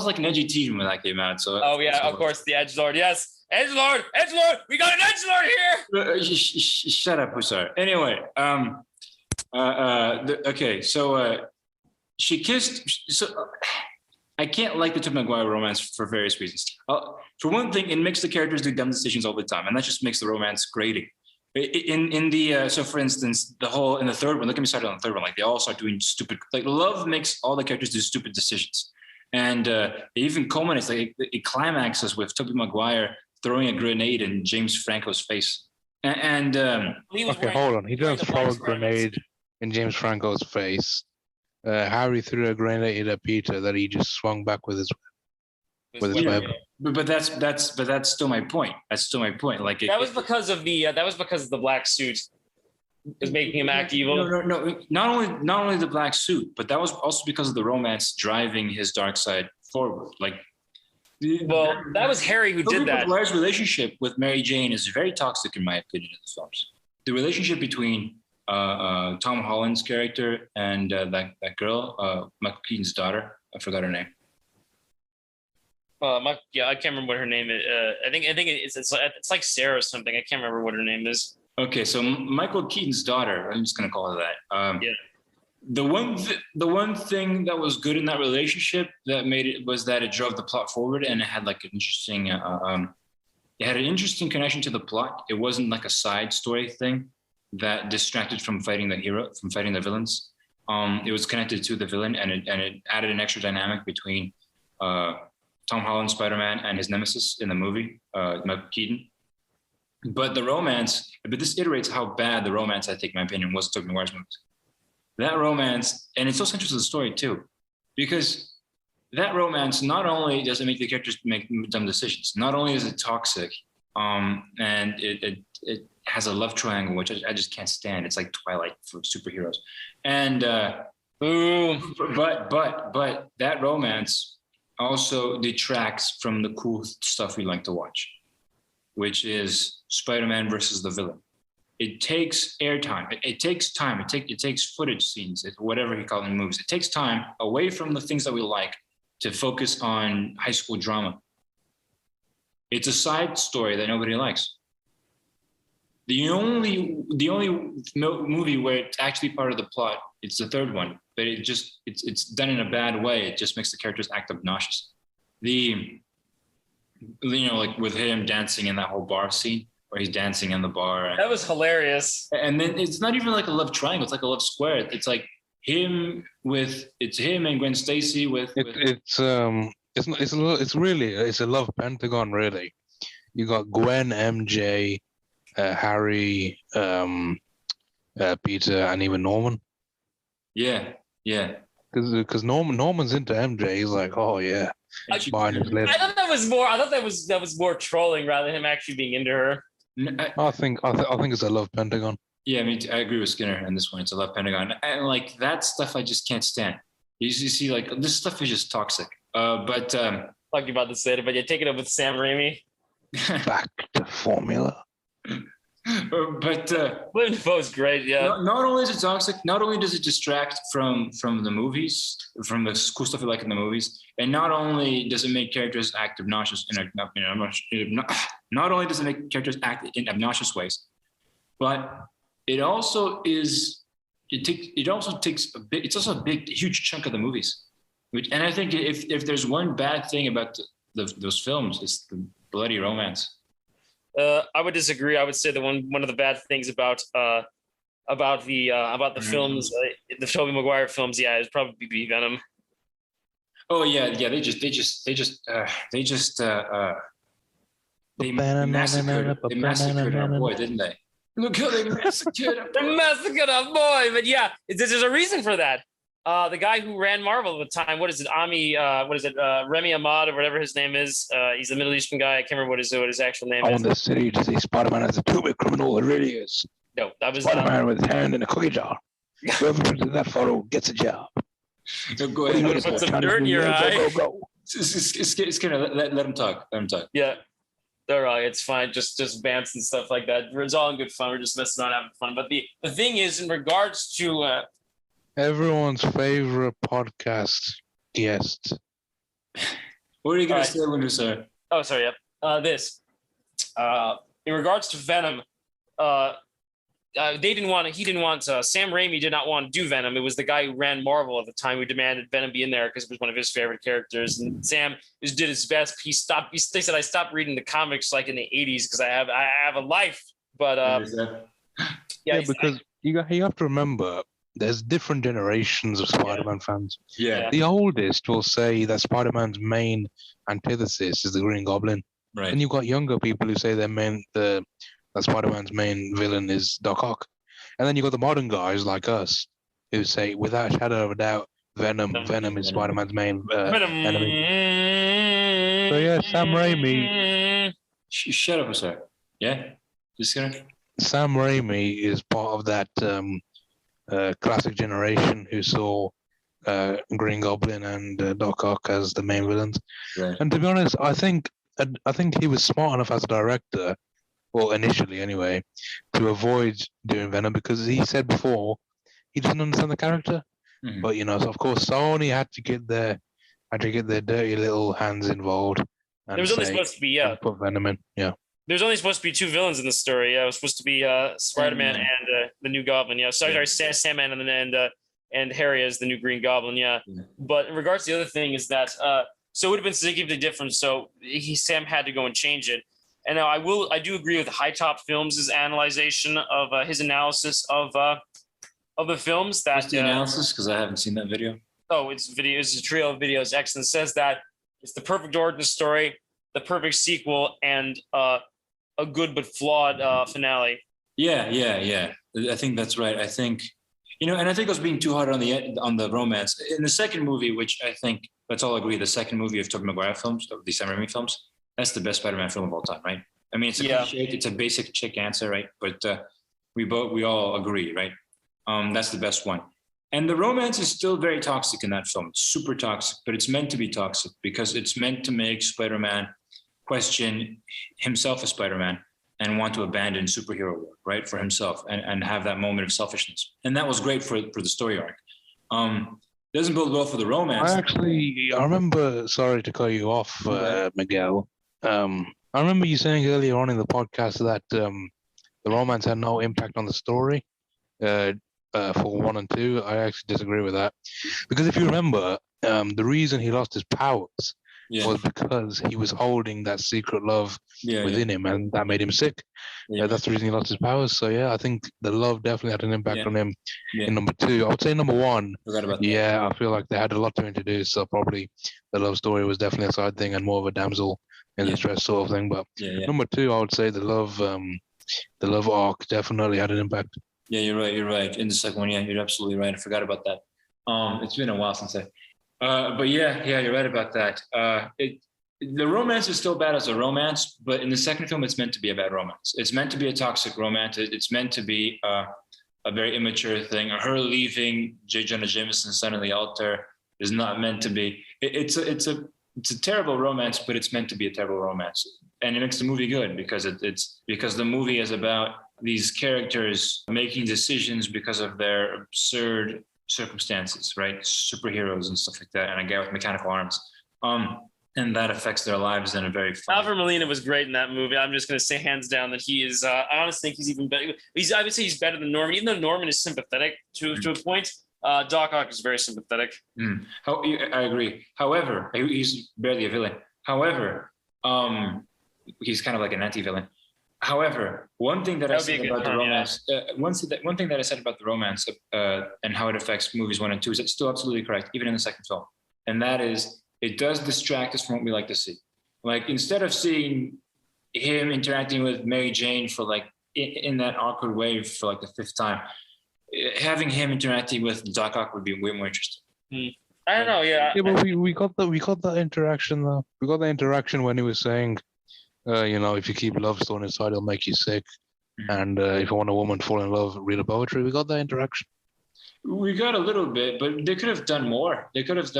like an edgy teen when that came out. So. Oh yeah, of course, the edgelord. Yes, edgelord. We got an edgelord here. Shut up, Hussar. Anyway, okay, so she kissed. So. I can't like the Tobey Maguire romance for various reasons. For one thing, it makes the characters do dumb decisions all the time, and that just makes the romance grating. So for instance, in the third one, look at me started on the third one, like they all start doing stupid, like love makes all the characters do stupid decisions. And it even culminates, like it climaxes with Tobey Maguire throwing a grenade in James Franco's face. Okay, hold on. He does throw a grenade in James Franco's face. Harry threw a grenade at Peter that he just swung back with his web. But that's still my point. Like that was because of the black suit. Is making him act evil. No. Not only the black suit, but that was also because of the romance driving his dark side forward. Like, well, that was Harry who did that. Maguire's relationship with Mary Jane is very toxic, in my opinion, in the films. The relationship between Tom Holland's character and that girl, Michael Keaton's daughter. I forgot her name. I can't remember what her name is. I think it's like Sarah or something. I can't remember what her name is. Okay, so Michael Keaton's daughter. I'm just gonna call her that. Yeah. The one thing that was good in that relationship that made it was that it drove the plot forward, and it had like an interesting. It had an interesting connection to the plot. It wasn't like a side story thing that distracted from fighting the villains. It was connected to the villain, and it added an extra dynamic between Tom Holland, Spider-Man, and his nemesis in the movie, Michael Keaton. But this iterates how bad the romance, I think, in my opinion, was in Tobey Maguire's movies. That romance, and it's so central to the story too, because that romance not only does it make the characters make dumb decisions, not only is it toxic, and it has a love triangle, which I just can't stand. It's like Twilight for superheroes. And but that romance also detracts from the cool stuff we like to watch, which is Spider-Man versus the villain. It takes airtime. It takes time. It takes footage scenes, whatever you call them in movies. It takes time away from the things that we like to focus on high school drama. It's a side story that nobody likes. The only movie where it's actually part of the plot, it's the third one, but it's done in a bad way. It just makes the characters act obnoxious. Like with him dancing in that whole bar scene where he's dancing in the bar. That was hilarious. And then it's not even like a love triangle. It's like a love square. It's like him and Gwen Stacy it's a love pentagon, really. You got Gwen, MJ, Harry, Peter, and even Norman. Yeah. Because Norman's into MJ. He's like, oh yeah, buying his lips. I thought that was more trolling rather than him actually being into her. I think it's a love pentagon. Yeah, I mean, I agree with Skinner on this one. It's a love pentagon, and like that stuff, I just can't stand. You see, like this stuff is just toxic. But talking about this later, but you take it up with Sam Raimi. Back to formula. But Willem Dafoe's great. Yeah. not only is it toxic, not only does it distract from the movies, from the cool stuff you like in the movies, and not only does it make characters act obnoxious not only does it make characters act in obnoxious ways, but it also is it also takes a big, it's also a big huge chunk of the movies. And I think if there's one bad thing about those films, it's the bloody romance. I would disagree. I would say that one of the bad things about the films, the Tobey Maguire films, is probably Venom. Oh yeah. They massacred our boy, didn't they? Look how they massacred our boy. They massacred our boy. But yeah, there's a reason for that. The guy who ran Marvel at the time, Remy Ahmad or whatever his name is. He's a Middle Eastern guy. I can't remember what his actual name is. I want the city to see Spider-Man as a two-bit criminal. It really is. No, that was Spider-Man with his hand in a cookie jar. Whoever printed that photo gets a job. So go ahead. Put some dirt in your eye. Go. It's kind of let him talk. Let him talk. Yeah. All right, it's fine. Just bants and stuff like that. It's all in good fun. We're just messing around, having fun. But the thing is, in regards to everyone's favorite podcast guest. What are you gonna say, Windu? Oh, sorry. Yep. In regards to Venom, he didn't want Sam Raimi did not want to do Venom. It was the guy who ran Marvel at the time who demanded Venom be in there because it was one of his favorite characters. And Sam did his best. They said I stopped reading the comics like in the 80s because I have a life. But because you have to remember there's different generations of Spider-Man fans. Yeah. The oldest will say that Spider-Man's main antithesis is the Green Goblin. Right. And you've got younger people who say that Spider-Man's main villain is Doc Ock. And then you've got the modern guys like us who say, without a shadow of a doubt, Venom is Spider-Man's main enemy. So yeah, Sam Raimi. Shut up a sec. Yeah? Just gonna... Sam Raimi is part of that classic generation who saw Green Goblin and Doc Ock as the main villains. Right. And to be honest, I think he was smart enough as a director, well, initially anyway, to avoid doing Venom because he said before he doesn't understand the character. Mm-hmm. But so of course Sony had to get their dirty little hands involved. And there was only supposed to be put Venom in. Yeah. There's only supposed to be two villains in the story. Yeah, it was supposed to be Spider-Man and the new Goblin. Yeah, sorry, Sandman and Harry as the new Green Goblin. Yeah. But in regards to the other thing is that so it would have been significantly different. So Sam had to go and change it. And now I do agree with High Top Films' analyzation of his analysis of the films. What's the analysis? Because I haven't seen that video. Oh, it's a trio of videos. Excellent. It says that it's the perfect origin story, the perfect sequel, and a good but flawed finale. Yeah. I think that's right. I think, and I think I was being too hard on the romance in the second movie, which I think let's all agree the second movie of Tobey Maguire films, the Sam Raimi films. That's the best Spider-Man film of all time, right? I mean, it's a cliche, it's a basic chick answer, right? But we all agree, right? That's the best one. And the romance is still very toxic in that film. It's super toxic, but it's meant to be toxic because it's meant to make Spider-Man question himself as Spider-Man and want to abandon superhero work, right, for himself and have that moment of selfishness. And that was great for the story arc. Doesn't bode well for the romance. I remember, sorry to cut you off, Miguel. I remember you saying earlier on in the podcast that the romance had no impact on the story for 1 and 2. I actually disagree with that. Because if you remember, the reason he lost his powers was because he was holding that secret love within him, and that made him sick. That's the reason he lost his powers. So I think the love definitely had an impact on him in number 2. I would say number 1. I feel like they had a lot to introduce, so probably the love story was definitely a side thing and more of a damsel in distress sort of thing. But number 2, I would say the love arc definitely had an impact. Yeah, you're right. In the second one, you're absolutely right. I forgot about that. It's been a while since but you're right about that. The romance is still bad as a romance, but in the second film, it's meant to be a bad romance. It's meant to be a toxic romance. It's meant to be a very immature thing. Her leaving J. Jonah Jameson's son in the altar is not meant to be. It's a terrible romance, but it's meant to be a terrible romance, and it makes the movie good because because the movie is about these characters making decisions because of their absurd circumstances, right? Superheroes and stuff like that, and a guy with mechanical arms. And that affects their lives in a very funny. Alfred Molina was great in that movie. I'm just going to say hands down that he is. I honestly think he's even better. I would say he's better than Norman, even though Norman is sympathetic to a point. Doc Ock is very sympathetic. I agree. However, he's barely a villain. However, he's kind of like an anti-villain. However, one thing that I said about the romance, one thing that I said about the romance and how it affects movies 1 and 2 is it's still absolutely correct, even in the second film, and that is. It does distract us from what we like to see. Like, instead of seeing him interacting with Mary Jane for like in that awkward way for like the 5th time, having him interacting with Doc Ock would be way more interesting. I don't know. Yeah. Yeah, but we got that interaction though. We got the interaction when he was saying, if you keep love stored inside, it'll make you sick. And if you want a woman to fall in love, read a poetry. We got that interaction. We got a little bit, but they could have done more. They could have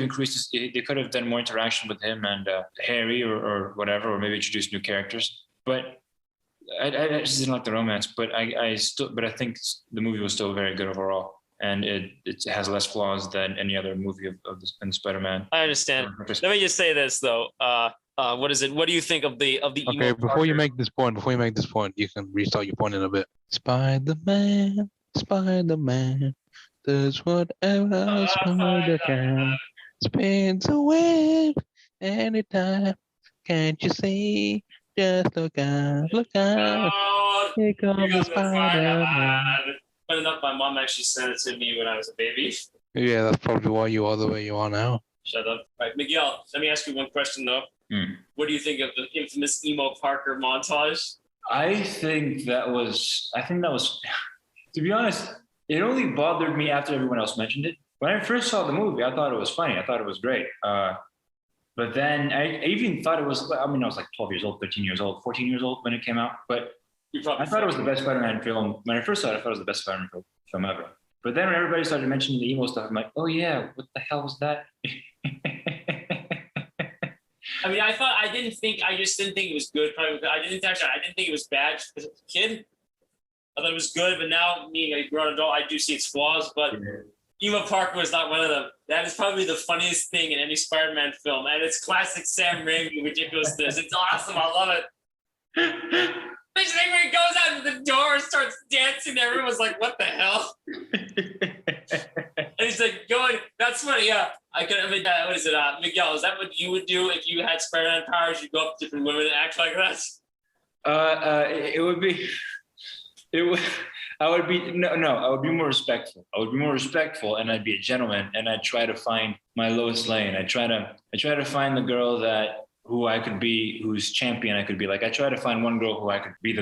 increased. They could have done more interaction with him and Harry or whatever, or maybe introduced new characters. But I just didn't like the romance. But I think the movie was still very good overall, and it has less flaws than any other movie of Spider-Man. I understand. Let me just say this though. What is it? What do you think of the? Okay, before you make this point, you can restart your point in a bit. Spider-Man does whatever a spider can. Spins a web anytime. Can't you see? Just look out, Here comes the Spider-Man. Funny enough, my mom actually sent it to me when I was a baby. Yeah, that's probably why you are the way you are now. Shut up. All right, Miguel, let me ask you one question though. What do you think of the infamous emo Parker montage? I think that was, to be honest, it only bothered me after everyone else mentioned it. When I first saw the movie, I thought it was funny. I thought it was great. But then I even thought it was, I was like 12 years old, 13 years old, 14 years old when it came out. But I thought it was the best Spider-Man film. When I first saw it, I thought it was the best Spider-Man film ever. But then when everybody started mentioning the emo stuff, I'm like, oh yeah, what the hell was that? I just didn't think it was good. I didn't think it was bad as a kid. I thought it was good, but now being a grown adult, I do see its flaws. But Emo Parker was not one of them. That is probably the funniest thing in any Spider-Man film, and it's classic Sam Raimi ridiculousness. It's awesome. I love it. This thing when he goes out to the door and starts dancing, everyone's like, "What the hell?" And he's like, "Going, that's funny." Yeah, what is it, Miguel? Is that what you would do if you had Spider-Man powers? You go up to different women and act like that? I would be more respectful. I would be more respectful, and I'd be a gentleman, and I'd try to find my Lois Lane. I try to find the girl who I could be, whose champion I could be. Like, I try to find one girl who I could be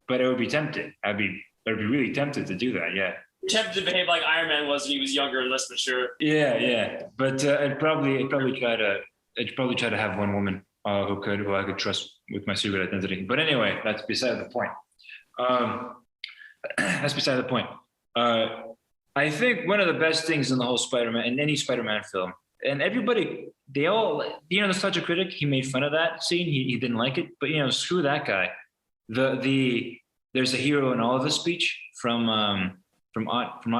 but I would be tempted. I'd be really tempted to do that. Yeah. Tempted to behave like Iron Man was when he was younger and less mature. Yeah. But I'd probably try to have one woman who I could trust with my secret identity. But anyway, that's beside the point. I think one of the best things in the whole Spider-Man, in any Spider-Man film, and everybody, they all, the Nostalgia Critic, he made fun of that scene. He didn't like it, but screw that guy. There's a hero in all of his speech from Aunt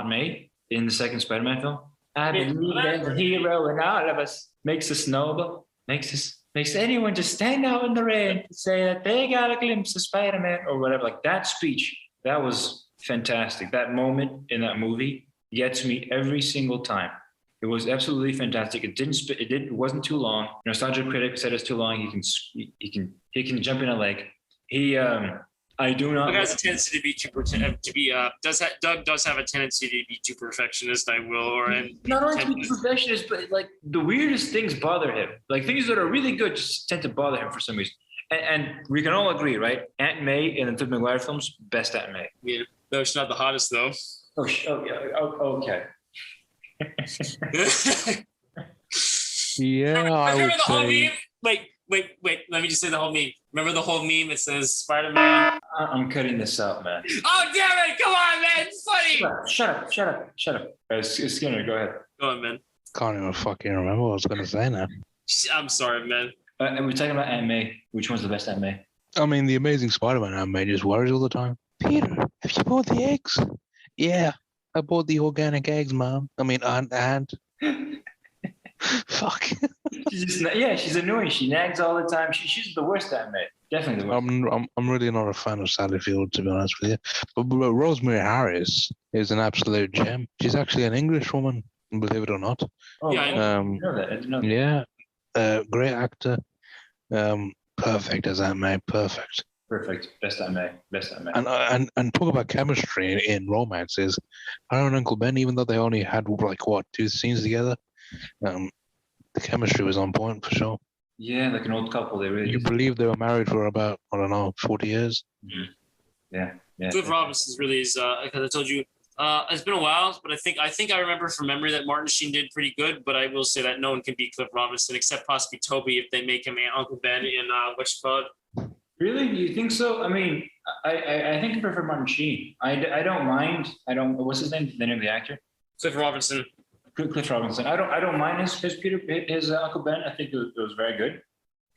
May in the second Spider-Man film. I believe there's a hero in all of us. Makes us noble. Makes anyone just stand out in the rain to say that they got a glimpse of Spider-Man or whatever. Like, that speech, that was fantastic. That moment in that movie gets me every single time. It was absolutely fantastic. It wasn't too long. Nostalgia Critic said it's too long. He can jump in a lake. Doug has a tendency to be Doug does have a tendency to be too perfectionist. Not only to be perfectionist, but like the weirdest things bother him. Like, things that are really good just tend to bother him for some reason. And we can all agree, right? Aunt May in the Tobey Maguire films, best Aunt May. Yeah, no, she's not the hottest though. Okay. Yeah, I would say. Wait. Let me just say the whole meme. Remember the whole meme? It says Spider-Man. I'm cutting this out, man. Oh, damn it! Come on, man! It's funny! Shut up. Skinner, go ahead. Go on, man. Can't even fucking remember what I was going to say now. I'm sorry, man. And we're talking about Aunt May. Which one's the best Aunt May? I mean, the Amazing Spider-Man anime just worries all the time. Peter, have you bought the eggs? Yeah, I bought the organic eggs, Mom. I mean, aunt. Fuck. She's annoying. She nags all the time. She's the worst at it. Definitely the worst. I'm really not a fan of Sally Field, to be honest with you. But Rosemary Harris is an absolute gem. She's actually an English woman, believe it or not. Yeah, I didn't know that. I didn't know that. Yeah, great actor. Perfect as Aunt May. Perfect. Perfect. Best anime. And talk about chemistry in romances. Harry and Uncle Ben, even though they only had like what 2 scenes together, the chemistry was on point for sure. Yeah, like an old couple. They really. You believe they were married for about 40 years. Mm-hmm. Yeah. Cliff Robinson's really is because I told you it's been a while, but I think I remember from memory that Martin Sheen did pretty good. But I will say that no one can beat Cliff Robinson except possibly Toby if they make him Uncle Ben in what's it called. Really? Do you think so? I mean, I think I prefer Martin Sheen. I don't mind. What's his name? The name of the actor? Cliff Robinson. Cliff Robinson. I don't mind his Uncle Ben. I think it was very good.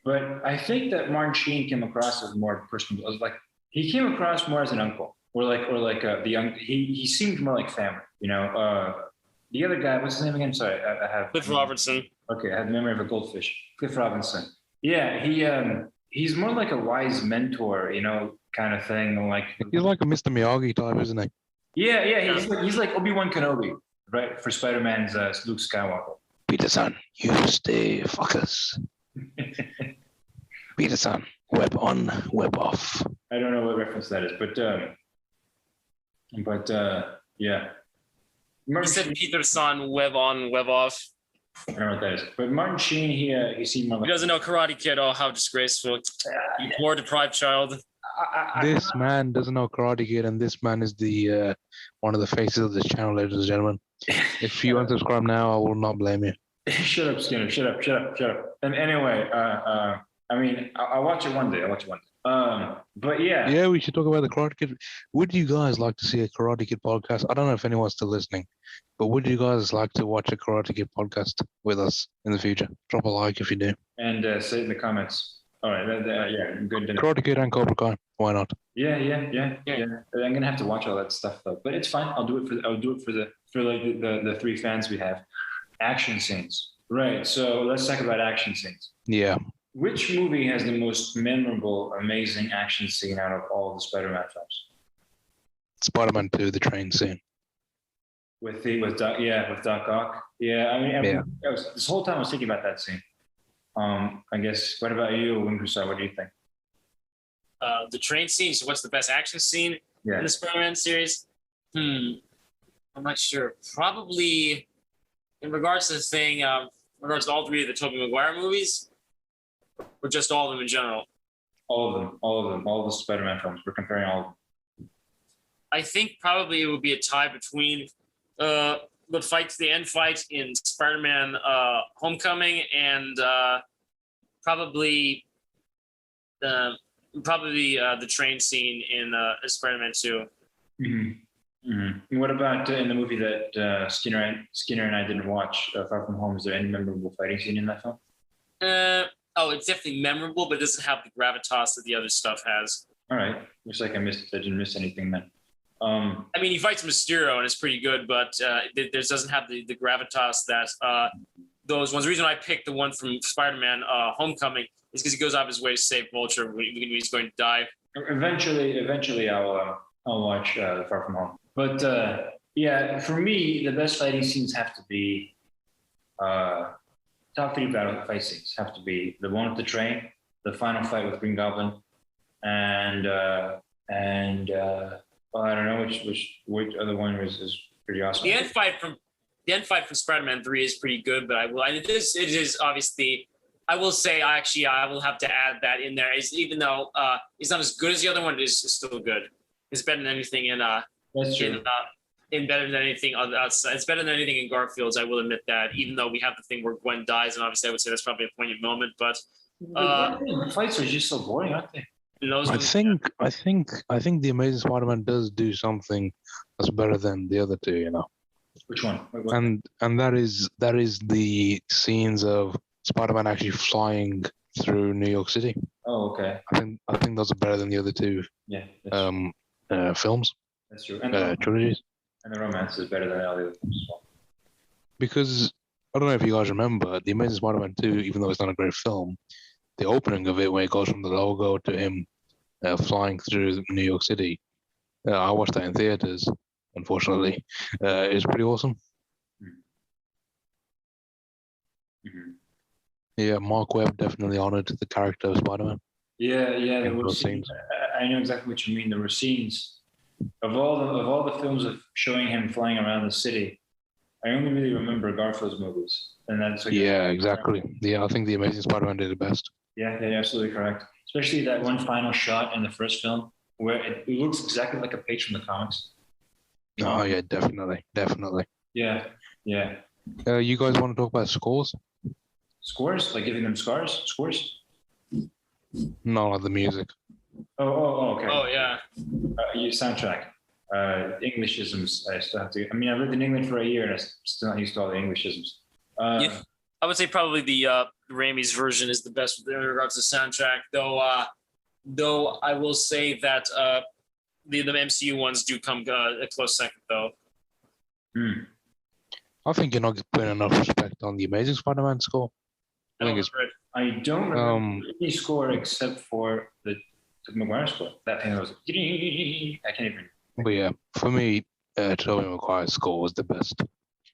But I think that Martin Sheen came across as more personal. Like he came across more as an uncle, or like the young. He seemed more like family. You know. The other guy. What's his name again? Sorry, I have. Cliff Robertson. Okay, I have the memory of a goldfish. Cliff Robinson. Yeah, he's more like a wise mentor, you know, kind of thing. Like he's like a Mr. Miyagi type, isn't he? Yeah. He's like Obi-Wan Kenobi, right? For Spider-Man's Luke Skywalker. Peter-san, you stay focus. Peter-san, web on, web off. I don't know what reference that is, but yeah. He said Peter-san, web on, web off. I don't know what that is, but Martin Sheen, he seemed more like... He doesn't know Karate Kid. Oh, how disgraceful! You poor deprived child. This man doesn't know Karate Kid, and this man is the one of the faces of this channel, ladies and gentlemen. If you unsubscribe now, I will not blame you. Shut up, Skinner. Shut up. And anyway, I mean, I'll watch it one day. But yeah. Yeah, we should talk about the Karate Kid. Would you guys like to see a Karate Kid podcast? I don't know if anyone's still listening, but would you guys like to watch a Karate Kid podcast with us in the future? Drop a like if you do. And say it in the comments. All right. Yeah, good. Karate Kid and Cobra Kai. Why not? Yeah. I'm gonna have to watch all that stuff though, but it's fine. I'll do it for the 3 fans we have. Action scenes. Right. So let's talk about action scenes. Yeah. Which movie has the most memorable, amazing action scene out of all the Spider-Man films? Spider-Man 2, the train scene. With Doc Ock. Yeah, I mean, this whole time I was thinking about that scene. I guess. What about you, Winkersar? What do you think? The train scene. So, what's the best action scene in the Spider-Man series? I'm not sure. Probably, in regards to the thing, in regards to all 3 of the Tobey Maguire movies. Or just all of them in general? All of them. All the Spider-Man films. We're comparing all of them. I think probably it would be a tie between the end fight in Spider-Man Homecoming and probably the train scene in Spider-Man 2. Mm-hmm. Mm-hmm. What about in the movie that Skinner and I didn't watch, Far From Home? Is there any memorable fighting scene in that film? It's definitely memorable, but it doesn't have the gravitas that the other stuff has. All right. Looks like I didn't miss anything then. I mean, he fights Mysterio and it's pretty good, but it doesn't have the gravitas that those ones. The reason I picked the one from Spider-Man Homecoming is because he goes out of his way to save Vulture when he's going to die. Eventually, I'll watch Far From Home. But for me, the best fighting scenes have to be top 3 fight scenes have to be the one with the train, the final fight with Green Goblin, and I don't know which other one is pretty awesome. The end fight from Spider-Man 3 is pretty good, but it is obviously. I will say I will have to add that in there. Even though it's not as good as the other one, it is still good. It's better than anything in That's true. Better than anything outside. It's better than anything in Garfield's. I will admit that, even though we have the thing where Gwen dies, and obviously I would say that's probably a poignant moment. But the fights are just so boring, aren't they? I think the Amazing Spider-Man does do something that's better than the other 2. You know. Which one? And that is the scenes of Spider-Man actually flying through New York City. Oh, okay. I think those are better than the other two. Yeah. Films. That's true. And trilogies. And the romance is better than all the other films as well. Because I don't know if you guys remember, The Amazing Spider-Man 2, even though it's not a great film, the opening of it, where it goes from the logo to him flying through New York City, I watched that in theaters, unfortunately. It's pretty awesome. Mm-hmm. Yeah, Mark Webb definitely honored the character of Spider-Man. Yeah. There in were those scenes. scenes. I know exactly what you mean. There were scenes of all the films of showing him flying around the city. I only really remember Garfield's movies, and that's like Exactly. Yeah, I think The Amazing Spider-Man did it best. Yeah, you're absolutely correct. Especially that one final shot in the first film where it looks exactly like a page from the comics. Oh yeah, definitely. Yeah. You guys want to talk about scores? Scores, like giving them scores. No, like the music. Okay. Oh yeah. Your soundtrack. Englishisms. I still have to. I mean, I lived in England for a year, and I'm still not used to all the Englishisms. Yeah. I would say probably the Raimi's version is the best in regards to soundtrack. Though I will say that the MCU ones do come a close second, though. I think you're not putting enough respect on the Amazing Spider-Man score. I don't remember any score except for the Maguire score. That thing was. I can't even. But yeah, for me, Tobey Maguire's score was the best.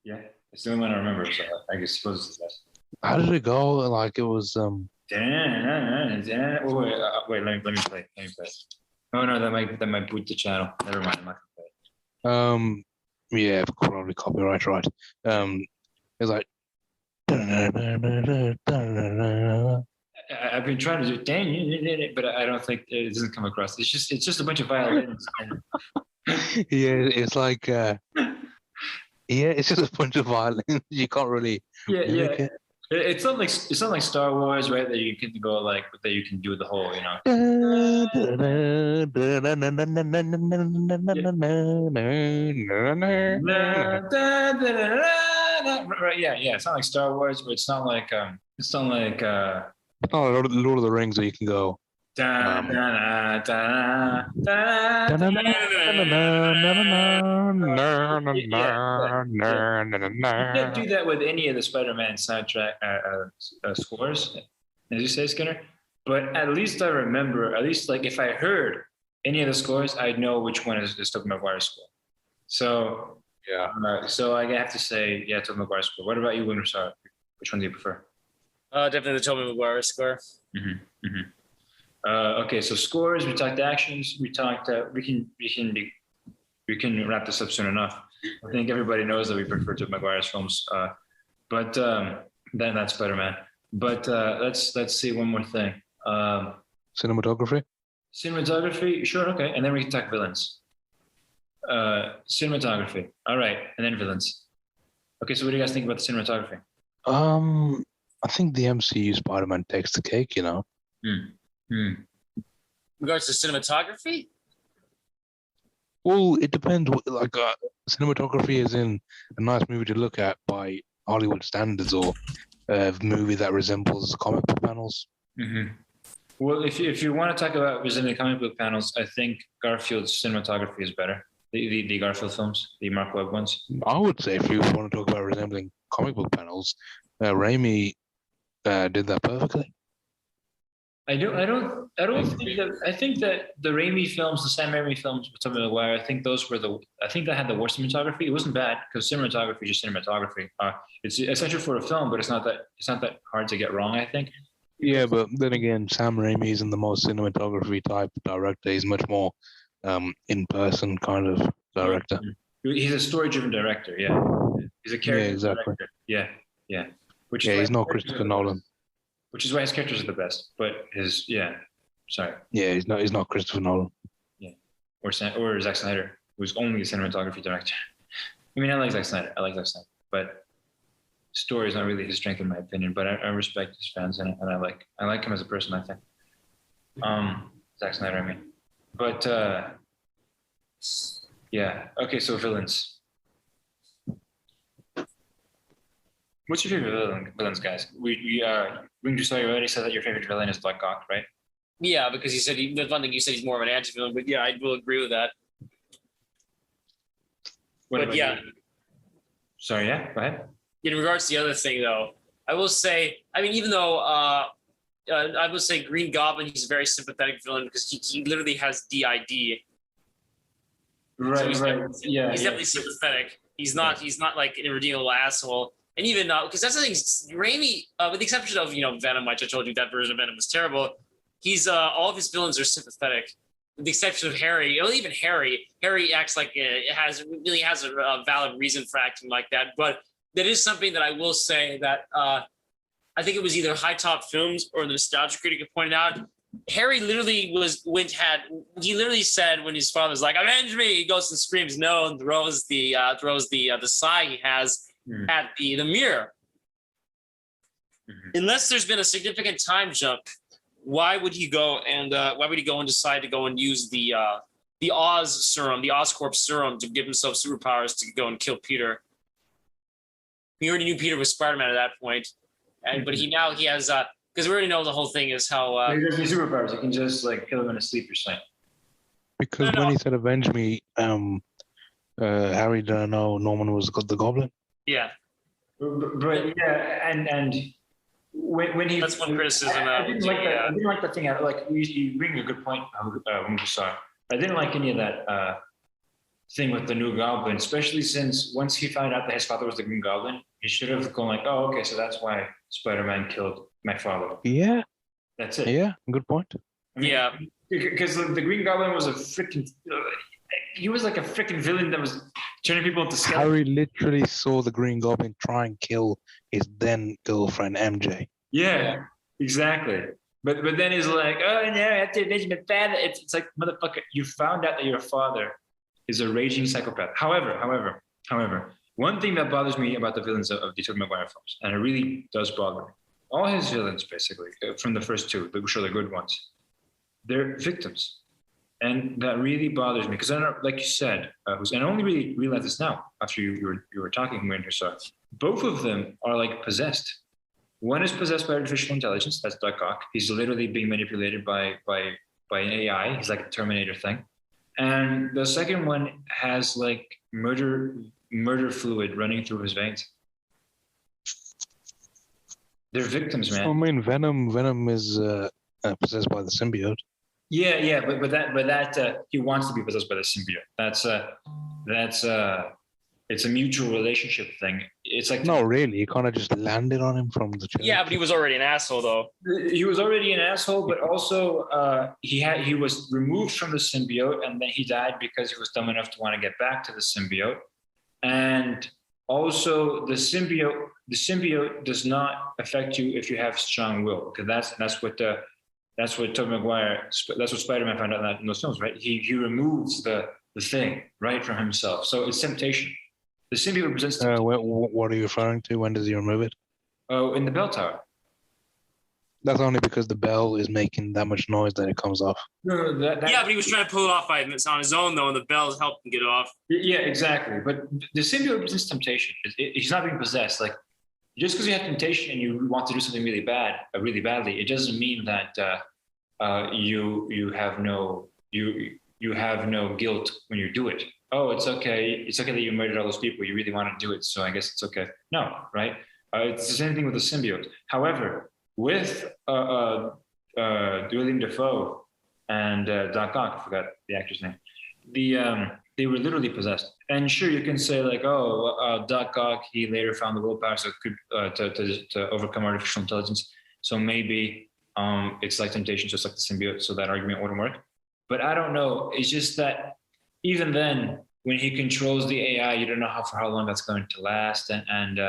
Yeah, it's the only one I remember, so I suppose it's the best. How did it go? Like it was. Wait, let me play. Oh no, that might boot the channel. Never mind, I'm not gonna play. Yeah, probably copyright, right? It's like. I've been trying to do but I don't think it doesn't come across. It's just a bunch of violins. Yeah, it's like it's just a bunch of violins. You can't really mimic it. It's not like Star Wars, right? That you can go like that you can do the whole, Yeah, right. Yeah. It's not like Star Wars, but it's not like Lord of the Rings, where you can go. You can't do that with any of the Spider-Man soundtrack scores, as you say, Skinner. But at least I remember, at least like if I heard any of the scores, I'd know which one is Tobey Maguire's score. So so I have to say, Tobey Maguire's score. What about you, Winter Star? Which one do you prefer? Definitely the Tobey Maguire score. Okay, so scores. We talked actions. We talked. We can wrap this up soon enough. I think everybody knows that we prefer Tobey Maguire's films, but then that's Spider-Man. But let's see one more thing. Cinematography. Cinematography, sure, okay, and then we can talk villains. Cinematography, all right, and then villains. Okay, so what do you guys think about the cinematography? I think the MCU Spider-Man takes the cake. In regards to cinematography? Well, it depends. Like cinematography is in a nice movie to look at by Hollywood standards, or a movie that resembles comic book panels. Well, if you want to talk about resembling comic book panels, I think Garfield's cinematography is better. The Garfield films, the Mark Webb ones. I would say if you want to talk about resembling comic book panels, Raimi did that perfectly. I don't think that. I think that the Raimi films, the Sam Raimi films with Tobey Maguire, I think that had the worst cinematography. It wasn't bad because cinematography is just cinematography. It's essential for a film, but it's not that hard to get wrong, I think. Yeah, but then again, Sam Raimi isn't the most cinematography type director. He's much more in person kind of director. He's a story-driven director. Yeah, he's a character director. Yeah. Which he's not Christopher Nolan. Which is why his characters are the best. But he's not Christopher Nolan. Yeah, or Zack Snyder, who's only a cinematography director. I mean, I like Zack Snyder, but story is not really his strength in my opinion. But I respect his fans and I like him as a person. I think. Zack Snyder, I mean, but yeah. Okay, so villains. What's your favorite villains, guys? Ring you already said that your favorite villain is Black Hawk, right? Yeah, because the one thing you said he's more of an anti-villain, but yeah, I will agree with that. But yeah. Sorry, yeah, go ahead. In regards to the other thing, though, I will say, I mean, even though I would say Green Goblin, he's a very sympathetic villain because he literally has DID. Right, so he's definitely sympathetic. He's not like an irredeemable asshole. And even because that's the thing, Raimi, with the exception of Venom, which I told you that version of Venom was terrible. He's all of his villains are sympathetic, with the exception of Harry. Well, even Harry acts like it really has a valid reason for acting like that. But that is something that I will say that I think it was either High Top Films or the Nostalgia Critic pointed out. Harry literally he literally said when his father's like, "Avenge me," he goes and screams no and throws the sigh he has at the mirror. Unless there's been a significant time jump, why would he go and decide to go and use the Oz serum, the Oscorp serum, to give himself superpowers to go and kill Peter? We already knew Peter was Spider-Man at that point, but he has because we already know the whole thing is how he doesn't need superpowers. He can just like kill him in his sleep or something. Because when he said "avenge me," Harry didn't know Norman was the Goblin. Yeah, but yeah, and when he that's one criticism. I didn't like that. I didn't like the thing. Like you bring a good point when we saw it. I didn't like any of that thing with the new Goblin, especially since once he found out that his father was the Green Goblin, he should have gone like, "Oh, okay, so that's why Spider-Man killed my father." Yeah, that's it. Yeah, good point. I mean, yeah, because the Green Goblin was a freaking. He was like a freaking villain that was turning people into skeletons. Harry literally saw the Green Goblin try and kill his then girlfriend MJ. Yeah, exactly. But then he's like, "Oh no, I have to avenge my father." It's like, motherfucker, you found out that your father is a raging psychopath. However, one thing that bothers me about the villains of the Tobey Maguire films, and it really does bother me, all his villains basically from the first two, which are the good ones, they're victims. And that really bothers me because I don't, like you said, and I only really realized this now after you were talking when you saw it. Both of them are like possessed. One is possessed by artificial intelligence. That's Doc Ock. He's literally being manipulated by an AI. He's like a Terminator thing. And the second one has like murder fluid running through his veins. They're victims, man. I mean, Venom is possessed by the symbiote. Yeah, but that he wants to be possessed by the symbiote. That's it's a mutual relationship thing. It's like no, really, he kind of just landed on him from the chest. Yeah, but he was already an asshole, though. He was already an asshole, but also he was removed from the symbiote, and then he died because he was dumb enough to want to get back to the symbiote. And also, the symbiote does not affect you if you have strong will, because that's what Tobey Maguire, that's what Spider-Man found out in those films, right? He removes the thing right from himself, so it's temptation. The symbiote represents temptation. What are you referring to? When does he remove it? Oh, in the bell tower. That's only because the bell is making that much noise that it comes off. No, yeah, but he was trying to pull it off on his own, though, and the bells helped him get it off. Yeah, exactly. But the symbiote represents temptation. He's not being possessed. Like, just because you have temptation and you want to do something really badly, it doesn't mean that you have no guilt when you do it. Oh, it's okay. It's okay that you murdered all those people. You really want to do it, so I guess it's okay. No, right? It's the same thing with the symbiote. However, with William Dafoe and Doc Ock, I forgot the actor's name. They were literally possessed. And sure, you can say like, Doc Ock, he later found the willpower to overcome artificial intelligence. So maybe it's like temptation, just like the symbiote. So that argument wouldn't work. But I don't know. It's just that even then, when he controls the AI, you don't know for how long that's going to last. And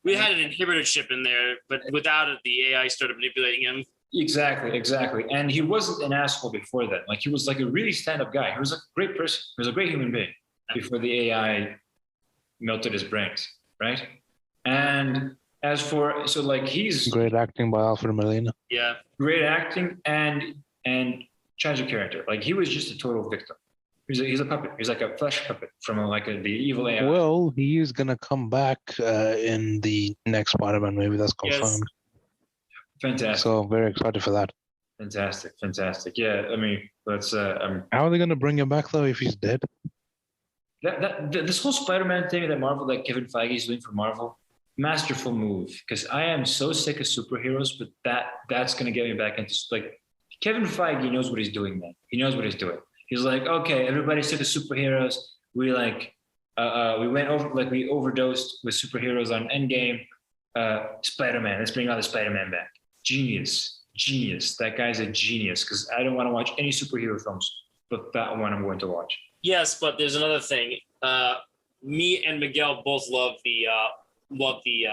we had an inhibitor chip in there, but without it, the AI started manipulating him. Exactly. And he wasn't an asshole before that. Like, he was like a really stand-up guy. He was a great person. He was a great human being before the AI melted his brains, right? And he's great acting by Alfred Molina. Yeah, great acting and tragic character. Like, he was just a total victim. He's a puppet. He's like a flesh puppet from the evil AI. Well, he is gonna come back in the next Spider-Man movie. That's confirmed. Yes. Fantastic. So I'm very excited for that. Fantastic. Yeah, I mean, let's. How are they gonna bring him back though if he's dead? This whole Spider-Man thing that Marvel, that Kevin Feige is doing for Marvel, masterful move. Because I am so sick of superheroes, but that's gonna get me back into Kevin Feige knows what he's doing, man. He knows what he's doing. He's like, okay, everybody's sick of superheroes. We we overdosed with superheroes on Endgame. Spider-Man, let's bring all the Spider-Man back. Genius. That guy's a genius, because I don't want to watch any superhero films, but that one I'm going to watch. Yes, but there's another thing. Me and Miguel both love the the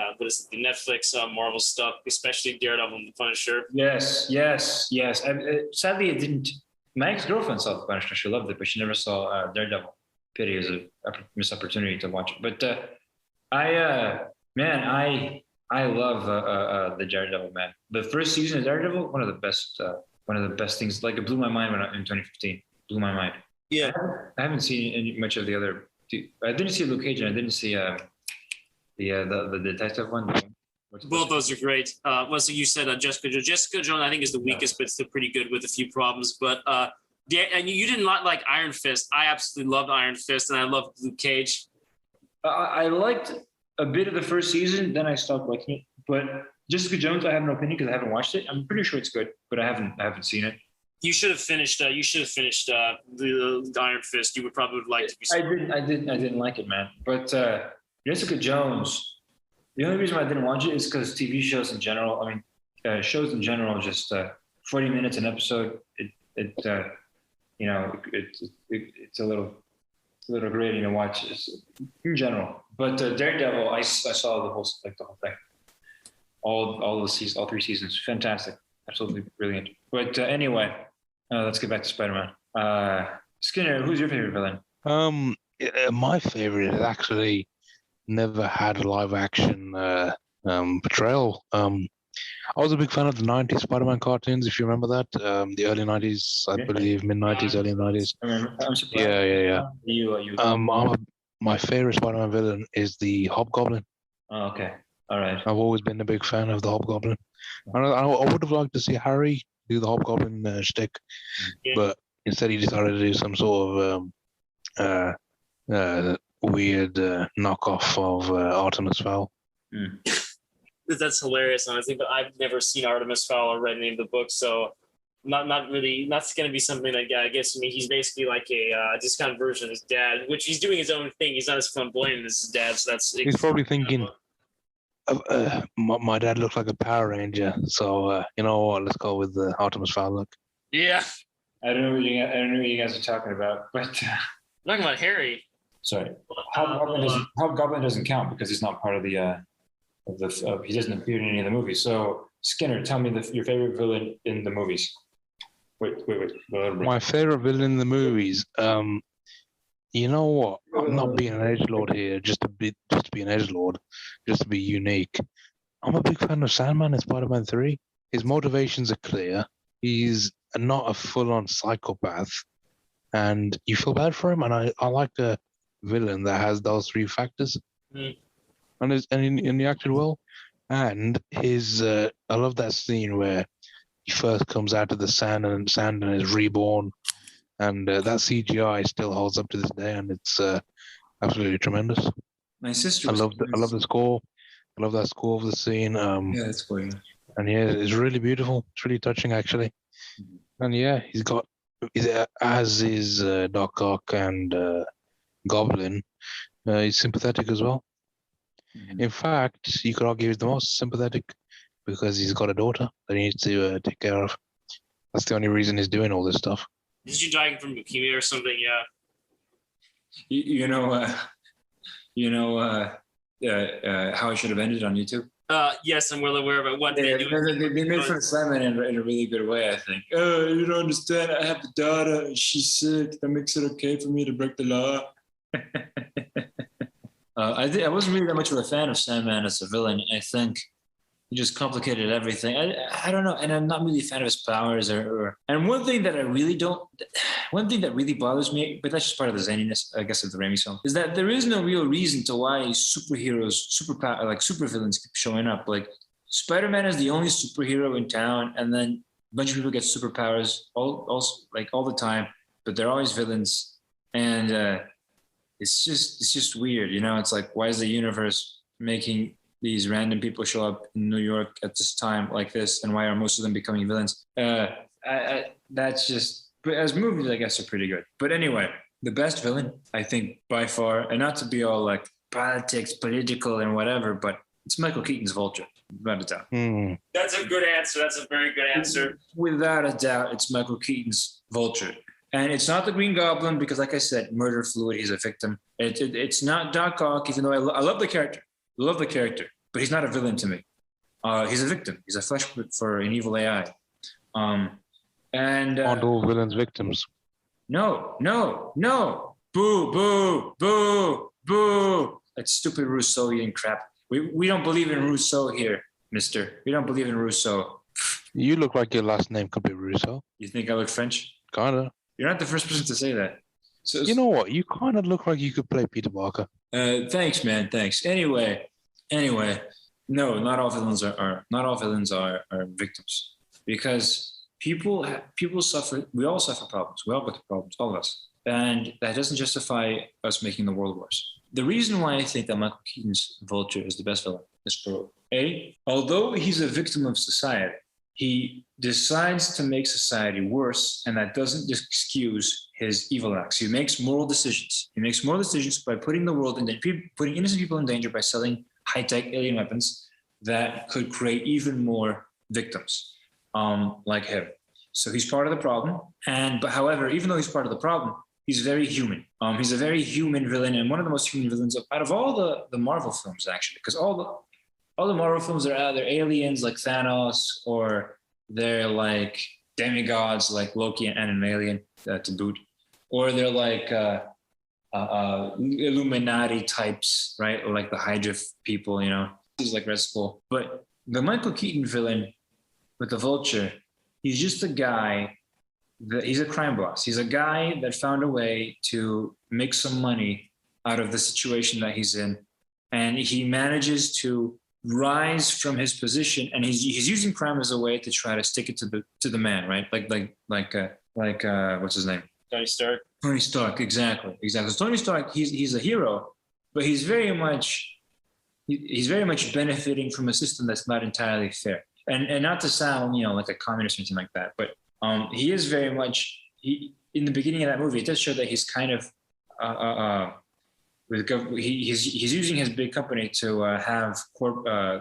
Netflix Marvel stuff, especially Daredevil and the Punisher. Yes. Sadly, it didn't. My ex-girlfriend saw the Punisher. She loved it, but she never saw Daredevil. Pity, is a missed opportunity to watch it. But I love the Daredevil, man. The first season of Daredevil, one of the best things. Like, it blew my mind in 2015. Blew my mind. Yeah, I haven't seen much of the other. I didn't see Luke Cage, and I didn't see the detective one. both those are great. So you said Jessica Jones. Jessica Jones, I think, is the weakest, but still pretty good with a few problems. But yeah, and you did not like Iron Fist. I absolutely loved Iron Fist, and I loved Luke Cage. I liked a bit of the first season, then I stopped liking it. But Jessica Jones, I have no opinion because I haven't watched it. I'm pretty sure it's good, but I haven't seen it. You should have finished. The Iron Fist. You would probably like to be. I didn't like it, man. But Jessica Jones. The only reason why I didn't watch it is because TV shows in general. I mean, shows in general, just 40 minutes an episode. It's a little grating to watch in general. But Daredevil, I saw the whole thing, all three seasons. Fantastic, absolutely brilliant. But anyway, let's get back to Spider-Man. Skinner, who's your favorite villain? My favorite is actually never had a live action portrayal. I was a big fan of the 90s Spider-Man cartoons, if you remember that. The early 90s, I believe, mid-90s, early 90s. I'm surprised. Yeah. My favorite Spider-Man villain is the Hobgoblin. Oh, okay. All right. I've always been a big fan of the Hobgoblin. I would have liked to see Harry do the Hobgoblin shtick, but instead he decided to do some sort of weird knockoff of Artemis Fowl. That's hilarious, honestly. But I've never seen Artemis Fowl or read any of the books, so not really. That's going to be something that I guess. I mean, he's basically like a discount version of his dad, which he's doing his own thing. He's not as flamboyant as his dad, so that's. He's probably thinking, my dad looked like a Power Ranger, so you know what? Let's go with the Artemis Fowl look. Yeah. I don't know what you guys are talking about, but talking about Harry. Sorry, Hobgoblin doesn't count because he's not part of the. He doesn't appear in any of the movies. So Skinner, tell me your favorite villain in the movies. Wait. My favorite villain in the movies. You know what? I'm not being an edgelord here just to be an edgelord, just to be unique. I'm a big fan of Sandman in Spider-Man 3. His motivations are clear. He's not a full-on psychopath, and you feel bad for him. And I like a villain that has those three factors. And he acted well. And I love that scene where he first comes out of the sand and is reborn. And that CGI still holds up to this day, and it's absolutely tremendous. My sister. I love the score. I love that score of the scene. Yeah, that's cool. And yeah, it's really beautiful. It's really touching, actually. And yeah, as is Doc Ock and Goblin, he's sympathetic as well. In fact, you could argue he's the most sympathetic because he's got a daughter that he needs to take care of. That's the only reason he's doing all this stuff. Is she dying from leukemia or something? Yeah. How it should have ended on YouTube. Yes, I'm well aware of it. What they made fun of Sandman in a really good way, I think. Oh, you don't understand. I have a daughter and she's sick. That makes it okay for me to break the law. I wasn't really that much of a fan of Sandman as a villain. I think He just complicated everything. I don't know, and I'm not really a fan of his powers. And one thing that really bothers me, but that's just part of the zaniness, I guess, of the Raimi film, is that there is no real reason to why superheroes, supervillains keep showing up. Like Spider-Man is the only superhero in town, and then a bunch of people get superpowers all the time, but they're always villains, and it's just weird, you know. It's like, why is the universe making these random people show up in New York at this time like this, and why are most of them becoming villains? That's just. But as movies, I guess, are pretty good. But anyway, the best villain, I think, by far, and not to be all like political and whatever, but it's Michael Keaton's Vulture, without a doubt. That's a good answer. That's a very good answer. Without a doubt, it's Michael Keaton's Vulture. And it's not the Green Goblin because, like I said, murder fluid, he's a victim. It's not Doc Ock, even though I love the character. Love the character, but he's not a villain to me. He's a victim. He's a flesh for an evil AI. Aren't all villains victims? No. Boo, boo, boo, boo. That stupid Rousseauian crap. We don't believe in Rousseau here, mister. We don't believe in Rousseau. You look like your last name could be Rousseau. You think I look French? Kinda. You're not the first person to say that. So, you know what? You kind of look like you could play Peter Parker. Thanks, man. Thanks. Anyway, no, not all villains are victims, because people suffer. We all suffer problems. We all go through problems, all of us, and that doesn't justify us making the world worse. The reason why I think that Michael Keaton's Vulture is the best villain is for although he's a victim of society, he decides to make society worse, and that doesn't excuse his evil acts. He makes moral decisions. He makes moral decisions by putting the world in danger, putting innocent people in danger by selling high-tech alien weapons that could create even more victims, like him. So he's part of the problem. But however, even though he's part of the problem, he's very human. He's a very human villain, and one of the most human villains out of all the Marvel films, actually, because all the Marvel films are either aliens like Thanos, or they're like demigods like Loki and an alien to boot, or they're like Illuminati types, right? Or like the Hydra people, you know. He's like Red Skull. But the Michael Keaton villain with the Vulture, he's just a guy he's a crime boss. He's a guy that found a way to make some money out of the situation that he's in, and he manages to rise from his position, and he's using crime as a way to try to stick it to the man, right? Like what's his name? Tony Stark. Tony Stark, exactly. So Tony Stark, he's a hero, but he's very much benefiting from a system that's not entirely fair. And not to sound, you know, like a communist or anything like that, but he is very much. In the beginning of that movie, it does show that he's kind of he's using his big company to have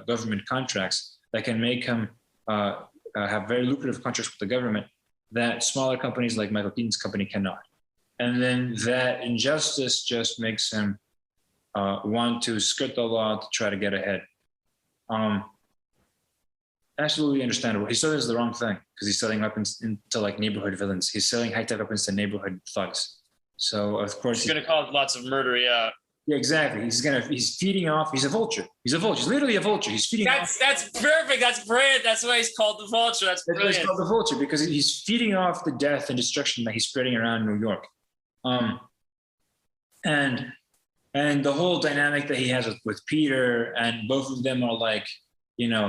government contracts that can make him have very lucrative contracts with the government that smaller companies like Michael Keaton's company cannot. And then that injustice just makes him want to skirt the law to try to get ahead. Absolutely understandable. He still does the wrong thing because he's selling weapons into like neighborhood villains. He's selling high-tech weapons to neighborhood thugs. So of course he's going to cause lots of murder. Yeah. Yeah, exactly. He's feeding off. He's a vulture. He's literally a vulture. He's feeding. That's perfect. That's brilliant. That's why he's called the Vulture. That's brilliant. He's called the Vulture because he's feeding off the death and destruction that he's spreading around New York. And the whole dynamic that he has with Peter, and both of them are like, New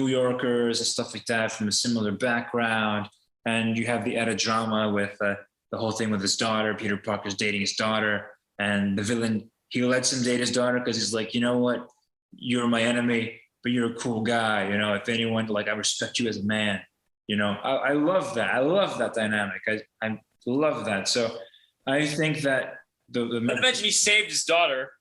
Yorkers and stuff like that from a similar background. And you have the added drama with the whole thing with his daughter. Peter Parker's dating his daughter, and the villain, he lets him date his daughter because he's like, you know what, you're my enemy, but you're a cool guy. You know, if anyone, like, I respect you as a man. You know, I love that. I love that dynamic. I love that. So I think that the eventually he saved his daughter.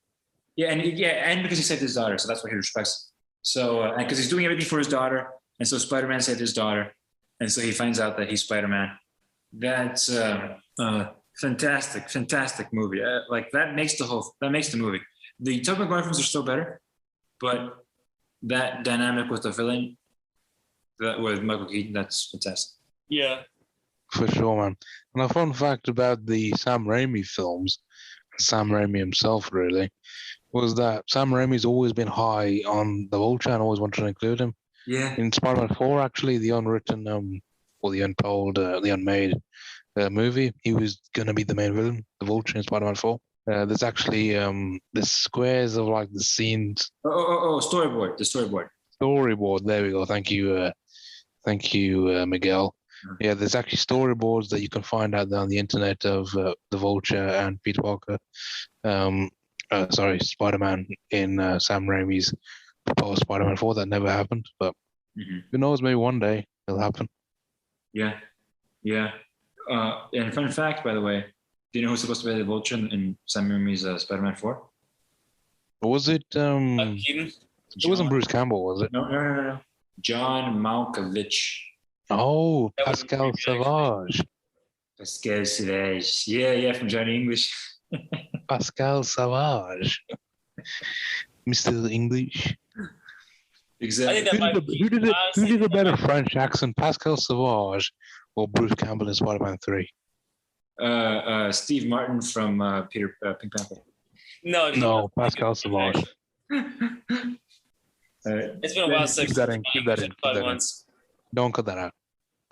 Yeah, and because he saved his daughter, so that's why he respects. So, and because he's doing everything for his daughter, and so Spider-Man saved his daughter, and so he finds out that he's Spider-Man. That's fantastic movie. Like that makes the movie. The Tobey Maguire films are still better, but that dynamic with the villain, with Michael Keaton, that's fantastic. Yeah, for sure, man. And a fun fact about the Sam Raimi films, Sam Raimi himself, really, was that Sam Raimi's always been high on the Vulture and always wanted to include him. Yeah. In Spider-Man 4, actually, the unwritten, or the untold, the unmade movie, he was going to be the main villain, the Vulture in Spider-Man 4. There's actually the squares of like the scenes. Storyboard. The storyboard. Storyboard. There we go. Thank you, Miguel. Yeah, there's actually storyboards that you can find out there on the internet of the Vulture and Peter Parker. Spider-Man in Sam Raimi's proposed Spider-Man 4. That never happened, but who knows? Maybe one day it'll happen. Yeah. And fun fact, by the way, do you know who's supposed to be the Vulture in Sam Raimi's Spider-Man 4? Was it? Keaton? It wasn't Bruce Campbell, was it? No. John Malkovich. Oh, Pascal Savage. Pascal Savage. Yeah, from Johnny English. Pascal Savage. Mr. English. Exactly. Who did a better French accent, Pascal Savage or Bruce Campbell in Spider-Man 3? Steve Martin from Pink Panther. No, Pascal Savage. It's been a while since. Keep that in. Don't cut that out.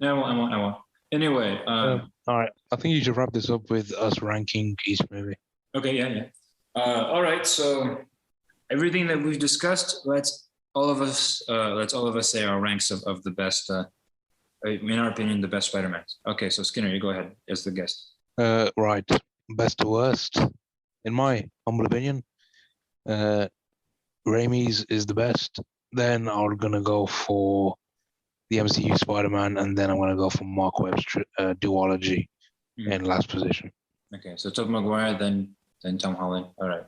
No, I won't. Anyway. All right. I think you should wrap this up with us ranking each movie. Okay, yeah. All right, so everything that we've discussed, let's all of us say our ranks of the best, in our opinion, the best Spider-Mans. Okay, so Skinner, you go ahead as the guest. Right. Best to worst. In my humble opinion, Raimi's is the best. Then I'm going to go for the MCU Spider-Man, and then I'm going to go for Mark Webb's duology in last position. Okay, so Tobey Maguire, then Tom Holland. All right.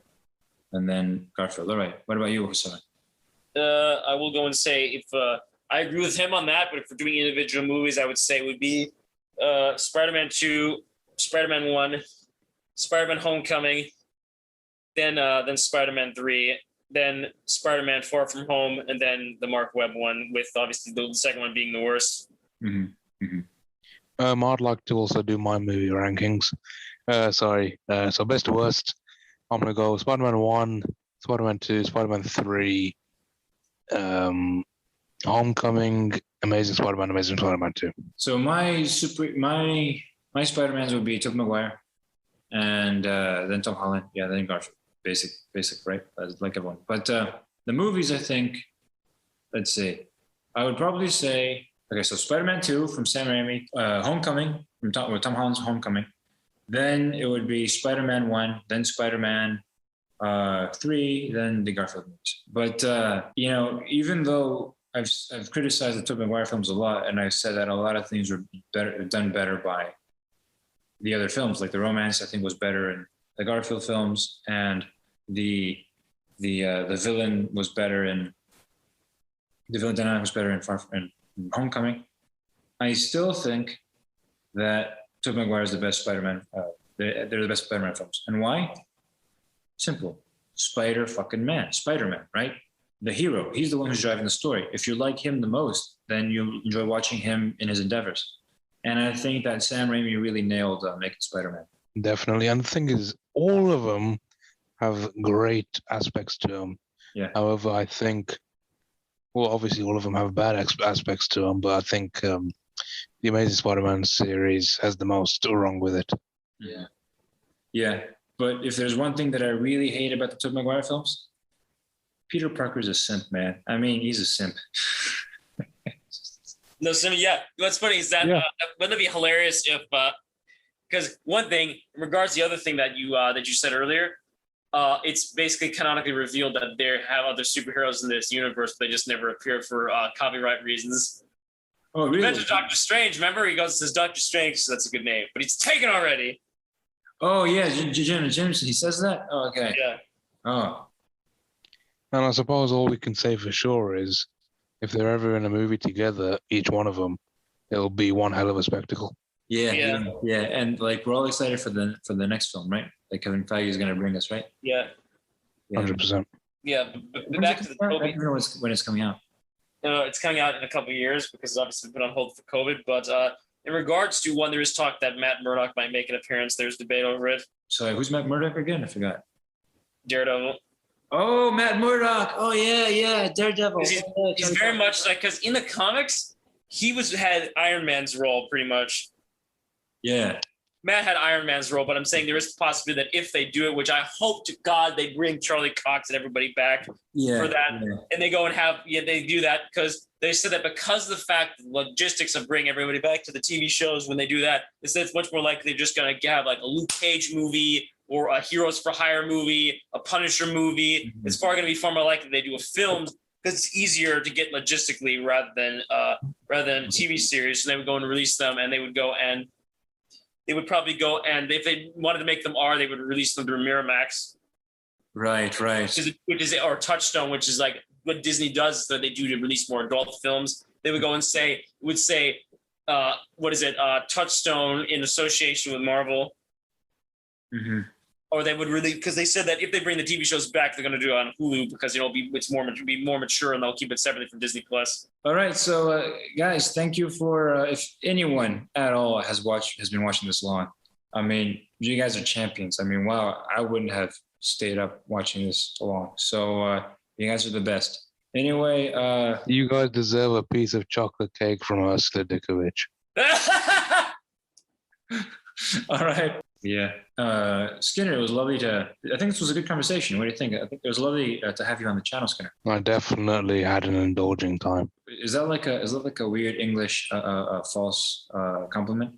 And then Garfield. All right. What about you, Hassan? I will go and say if I agree with him on that, but if we're doing individual movies, I would say it would be Spider-Man 2, Spider-Man 1, Spider-Man Homecoming, then Spider-Man 3, then Spider-Man Far From Home, and then the Mark Webb one, with obviously the second one being the worst. I'd like to also do my movie rankings. So best to worst, I'm going to go Spider-Man 1, Spider-Man 2, Spider-Man 3, Homecoming, Amazing Spider-Man 2. So my Spider-Mans would be Tobey Maguire, and then Tom Holland, then Garfield. Basic, right? Like everyone. But the movies, I think, let's see. I would probably say, okay, so Spider-Man 2 from Sam Raimi, Homecoming from Tom Holland's Homecoming. Then it would be Spider-Man 1, then Spider-Man 3, then the Garfield movies. But even though I've criticized the Tobey Maguire films a lot, and I've said that a lot of things were done better by the other films, like the romance I think was better in the Garfield films, and the villain was better in the villain dynamic was better in Homecoming. I still think that Tobey Maguire is the best Spider-Man. They're the best Spider-Man films. And why? Simple. Spider-Man, right? The hero. He's the one who's driving the story. If you like him the most, then you enjoy watching him in his endeavors. And I think that Sam Raimi really nailed making Spider-Man. Definitely. And the thing is, all of them have great aspects to them. Yeah. However, I think, well, obviously all of them have bad aspects to them, but I think the Amazing Spider-Man series has the most wrong with it. Yeah. But if there's one thing that I really hate about the Tobey Maguire films, Peter Parker's a simp, man. I mean, he's a simp. No, so yeah. What's funny is that wouldn't it be hilarious if, because one thing, in regards to the other thing that you said earlier, it's basically canonically revealed that they have other superheroes in this universe, but they just never appear for copyright reasons. Oh, really? Mentioned Doctor Strange. Remember, he goes and says Doctor Strange, so that's a good name, but he's taken already. Oh yeah, Jameson. He says that. Oh, okay. Yeah. Oh. And I suppose all we can say for sure is, if they're ever in a movie together, each one of them, it'll be one hell of a spectacle. Yeah. And like we're all excited for the next film, right? Like Kevin Feige is going to bring us, right? Yeah. 100%. Yeah, but back to the Toby. I don't know when it's coming out. No, it's coming out in a couple of years because it's obviously been on hold for COVID. But in regards to one, there is talk that Matt Murdock might make an appearance. There's debate over it. So who's Matt Murdock again? I forgot. Daredevil. Oh, Matt Murdock. Oh yeah, Daredevil. He's very much like, because in the comics, he had Iron Man's role pretty much. Yeah. Matt had Iron Man's role, but I'm saying there is a possibility that if they do it, which I hope to God they bring Charlie Cox and everybody back for that, and they go and they do that, because they said that because of the fact the logistics of bringing everybody back to the TV shows, when they do that, they said it's much more likely they're just going to have like a Luke Cage movie or a Heroes for Hire movie, a Punisher movie. Mm-hmm. It's far going to be far more likely they do a film, because it's easier to get logistically rather than a TV series. So they would go and release them, and they would probably go, and if they wanted to make them R, they would release them through Miramax. Right. Which is or Touchstone, which is like what Disney does that they do to release more adult films. They would go and say Touchstone in association with Marvel. Mm-hmm. Or they would really, because they said that if they bring the TV shows back, they're going to do it on Hulu, because it'll be more mature, and they'll keep it separately from Disney Plus. All right, so guys, thank you for if anyone at all has been watching this long. I mean, you guys are champions. I mean, wow, I wouldn't have stayed up watching this long. So you guys are the best. Anyway, you guys deserve a piece of chocolate cake from us, Slidikovic. All right. Yeah. Skinner, it was lovely I think this was a good conversation. What do you think? I think it was lovely to have you on the channel, Skinner. I definitely had an indulging time. Is that like a weird English false compliment?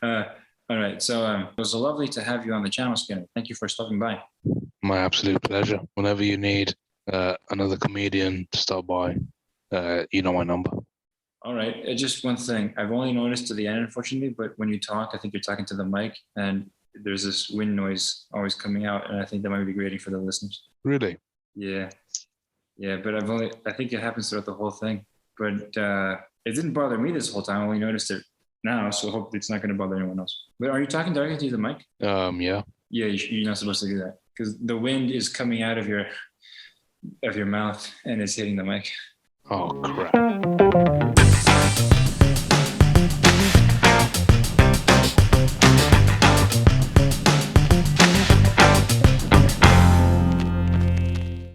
All right. So it was lovely to have you on the channel, Skinner. Thank you for stopping by. My absolute pleasure. Whenever you need another comedian to stop by, you know my number. All right. Just one thing. I've only noticed to the end, unfortunately, but when you talk, I think you're talking to the mic, and there's this wind noise always coming out, and I think that might be grating for the listeners. Really? Yeah. Yeah, but I think it happens throughout the whole thing. But it didn't bother me this whole time. I only noticed it now, so hopefully it's not going to bother anyone else. But are you talking directly to the mic? Yeah. Yeah, you're not supposed to do that, because the wind is coming out of your mouth and it's hitting the mic. Oh, crap.